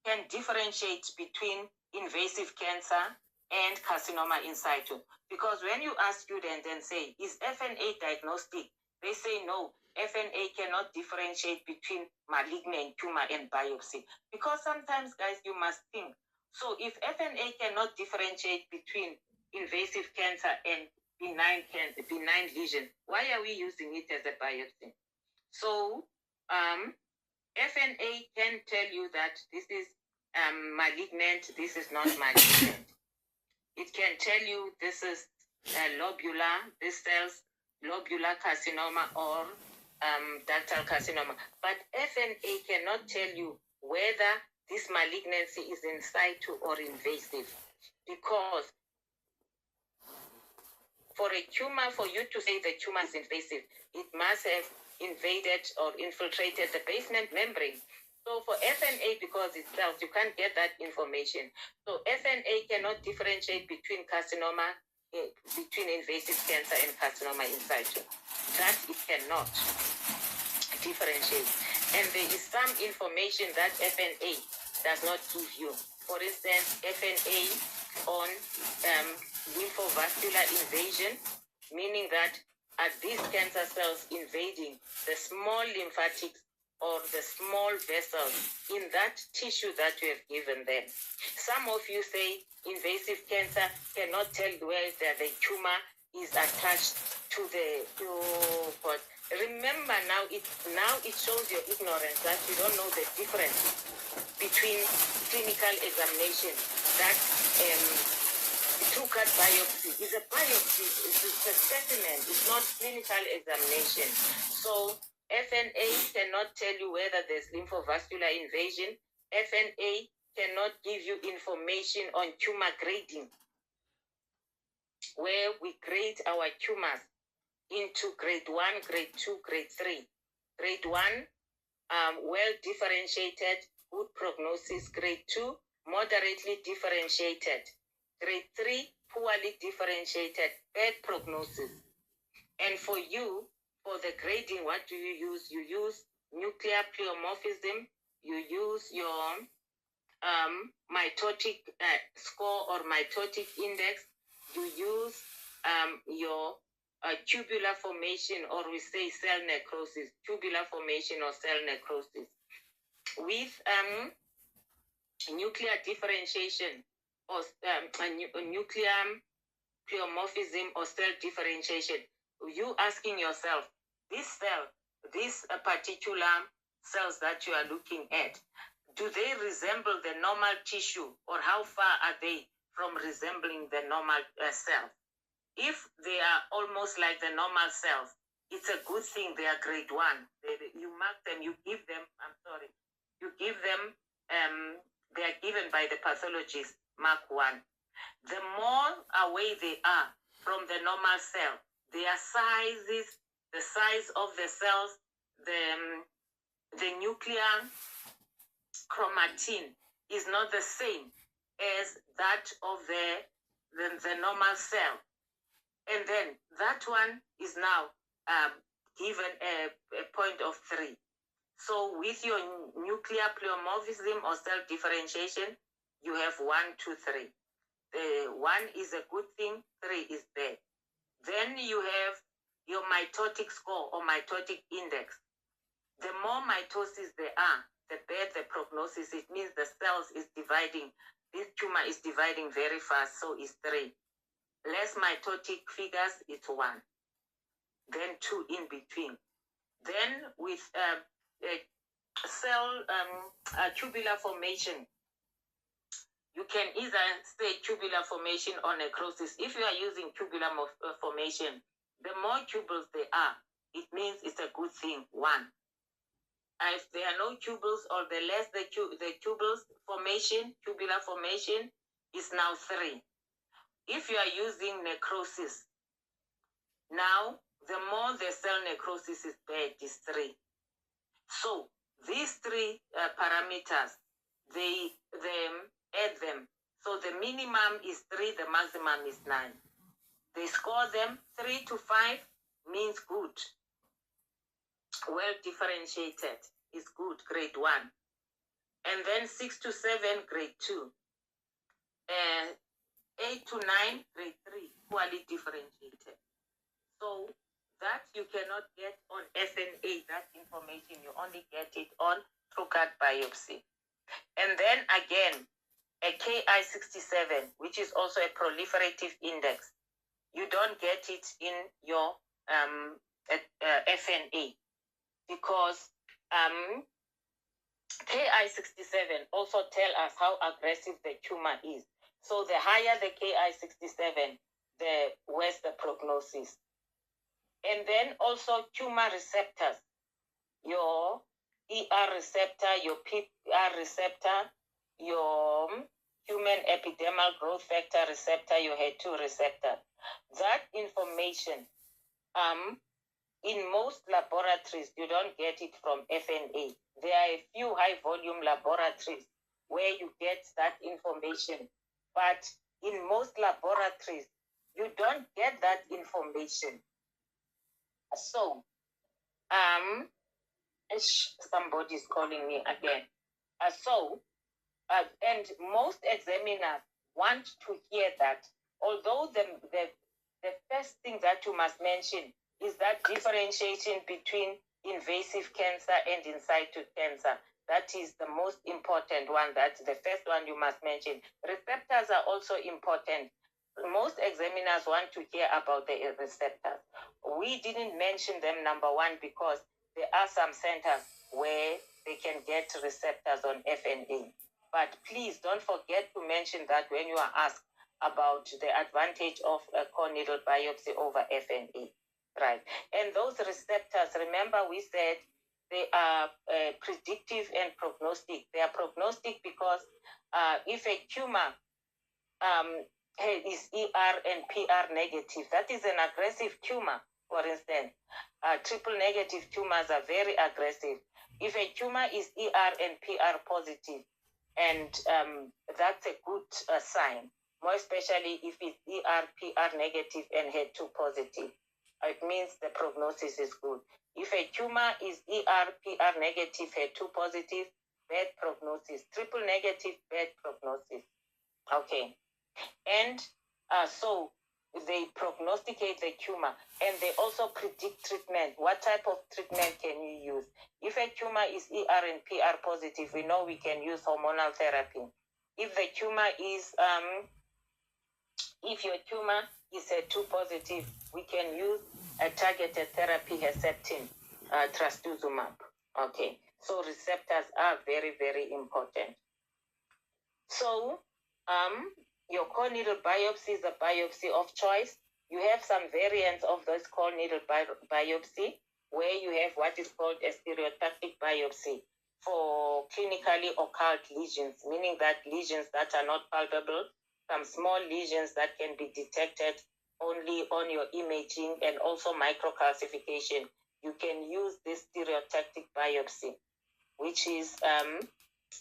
can differentiate between invasive cancer and carcinoma in situ. Because when you ask students and say, is FNA diagnostic? They say no, FNA cannot differentiate between malignant tumor and biopsy. Because sometimes, guys, you must think. So if FNA cannot differentiate between invasive cancer and benign cancer, benign lesion, why are we using it as a biopsy? So FNA can tell you that this is malignant, this is not malignant. It can tell you this is lobular, this cells lobular carcinoma or ductal carcinoma. But FNA cannot tell you whether this malignancy is in situ or invasive, because for a tumor, for you to say the tumor is invasive, it must have invaded or infiltrated the basement membrane. So for FNA, because it's cells, you can't get that information. So FNA cannot differentiate between carcinoma, between invasive cancer and carcinoma in situ. That it cannot differentiate. And there is some information that FNA does not give you. For instance, FNA on lymphovascular invasion, meaning that are these cancer cells invading the small lymphatics or the small vessels in that tissue that you have given them. Some of you say invasive cancer cannot tell where the tumor is attached to the, but remember now it shows your ignorance that you don't know the difference between clinical examination, that true cut biopsy is a biopsy, it's a specimen, it's not clinical examination. So FNA cannot tell you whether there's lymphovascular invasion. FNA cannot give you information on tumor grading, where we grade our tumors into grade 1, grade 2, grade 3. Grade 1, well differentiated, good prognosis. Grade 2, moderately differentiated. Grade 3, poorly differentiated, bad prognosis. And for you, for the grading, what do you use? You use nuclear pleomorphism, you use your mitotic score or mitotic index, you use your tubular formation, or we say cell necrosis, tubular formation or cell necrosis. With nuclear differentiation or nuclear pleomorphism or cell differentiation, you asking yourself, this cell, these particular cells that you are looking at, do they resemble the normal tissue, or how far are they from resembling the normal cell? If they are almost like the normal cells, it's a good thing they are grade 1. You mark them, you give them, you give them, they are given by the pathologist, mark 1. The more away they are from the normal cell, their sizes, the size of the cells, the nuclear chromatin is not the same as that of the the normal cell. And then that one is now given a point of 3. So with your nuclear pleomorphism or cell differentiation, you have 1, 2, 3. The 1 is a good thing, 3 is bad. Then you have your mitotic score or mitotic index. The more mitosis there are, the better the prognosis. It means the cells is dividing. This tumor is dividing very fast, so it's 3. Less mitotic figures, it's 1. Then 2 in between. Then with cell tubular formation, you can either say tubular formation or necrosis. If you are using tubular formation, the more tubules there are, it means it's a good thing, 1. If there are no tubules or the less the tubules formation, tubular formation is now 3. If you are using necrosis, now the more the cell necrosis is bad is 3. So these 3 parameters, they add them. So the minimum is 3, the maximum is 9. They score them 3 to 5 means good. Well differentiated is good, grade 1. And then 6 to 7, grade 2. 8 to 9, grade 3, poorly differentiated. So that you cannot get on FNA, that information, you only get it on through gut biopsy. And then again, a Ki67, which is also a proliferative index. You don't get it in your FNA because Ki67 also tell us how aggressive the tumor is. So the higher the Ki67, the worse the prognosis. And then also tumor receptors, your ER receptor, your PPR receptor, your human epidermal growth factor receptor, your HER2 receptor. That information, in most laboratories, you don't get it from FNA. There are a few high volume laboratories where you get that information. But in most laboratories, you don't get that information. So, somebody's calling me again. And most examiners want to hear that, although the first thing that you must mention is that differentiation between invasive cancer and in situ cancer. That is the most important one. That's the first one you must mention. Receptors are also important. Most examiners want to hear about the receptors. We didn't mention them, number 1, because there are some centers where they can get receptors on FNA. But please don't forget to mention that when you are asked about the advantage of a core needle biopsy over FNA. Right. And those receptors, remember we said they are predictive and prognostic. They are prognostic because if a tumor is ER and PR negative, that is an aggressive tumor, for instance. Triple negative tumors are very aggressive. If a tumor is ER and PR positive, and that's a good sign, more especially if it's ER, PR negative and HER2 positive. It means the prognosis is good. If a tumor is ER, PR negative, HER2 positive, bad prognosis. Triple negative, bad prognosis. Okay. And so they prognosticate the tumor and they also predict treatment. What type of treatment can you use? If a tumor is ER and PR positive, we know we can use hormonal therapy. If the tumor is, if your tumor is HER2 positive, we can use a targeted therapy, Herceptin, trastuzumab. Okay, so receptors are very, very important. So, your core needle biopsy is a biopsy of choice. You have some variants of this core needle biopsy where you have what is called a stereotactic biopsy for clinically occult lesions, meaning that lesions that are not palpable, some small lesions that can be detected only on your imaging, and also microcalcification. You can use this stereotactic biopsy, which is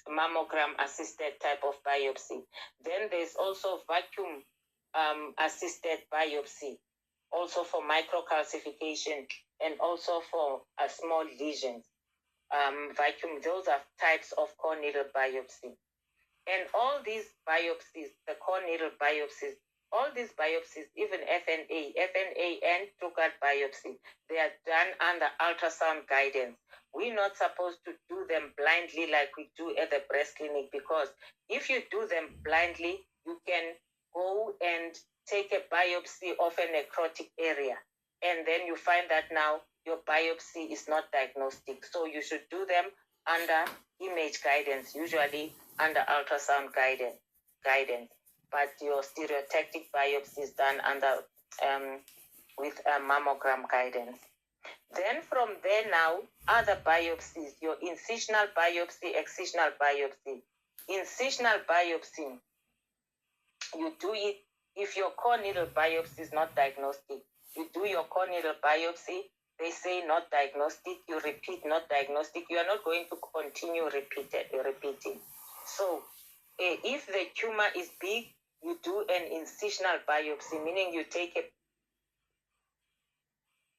mammogram assisted type of biopsy. Then there's also vacuum assisted biopsy, also for microcalcification and also for small lesions. Vacuum, those are types of core needle biopsy. And all these biopsies, the core needle biopsies, all these biopsies, even FNA and true-gut biopsy, they are done under ultrasound guidance. We're not supposed to do them blindly like we do at the breast clinic, because if you do them blindly, you can go and take a biopsy of a necrotic area, and then you find that now your biopsy is not diagnostic. So you should do them under image guidance, usually under ultrasound guidance. But your stereotactic biopsy is done under with a mammogram guidance. Then from there now, other biopsies, your incisional biopsy, excisional biopsy. Incisional biopsy, you do it if your core needle biopsy is not diagnostic. You do your core needle biopsy, they say not diagnostic, you repeat not diagnostic, you are not going to continue repeating. So if the tumor is big, you do an incisional biopsy, meaning you take a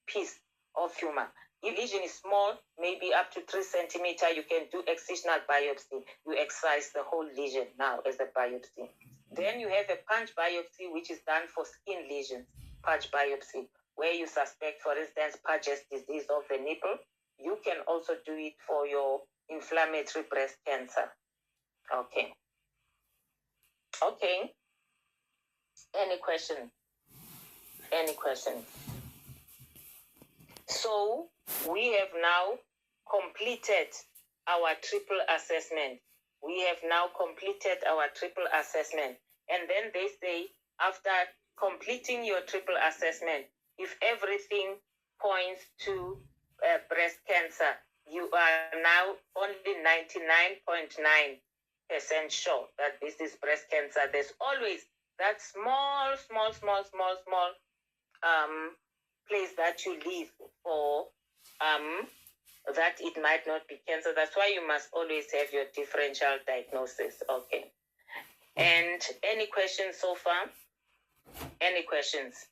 piece of tumor. If lesion is small, maybe up to 3 centimeters, you can do excisional biopsy. You excise the whole lesion now as a biopsy. Then you have a punch biopsy, which is done for skin lesions, punch biopsy, where you suspect, for instance, Paget's disease of the nipple. You can also do it for your inflammatory breast cancer. Okay. Okay. Any question? Any questions? So we have now completed our triple assessment. We have now completed our triple assessment. And then they say, after completing your triple assessment, if everything points to breast cancer, you are now only 99.9% sure that this is breast cancer. There's always that small place that you leave for that it might not be cancer. That's why you must always have your differential diagnosis. Okay. And any questions so far? Any questions?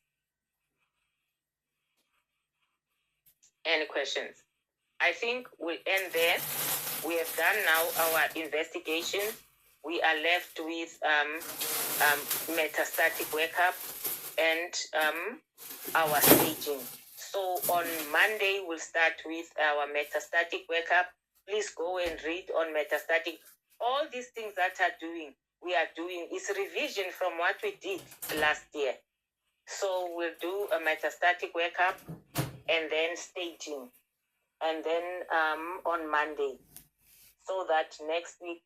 Any questions? I think we'll end there. We have done now our investigation. We are left with metastatic workup and our staging. So on Monday, we'll start with our metastatic workup. Please go and read on metastatic. All these things that we are doing is revision from what we did last year. So we'll do a metastatic workup and then staging. And then on Monday. So that next week,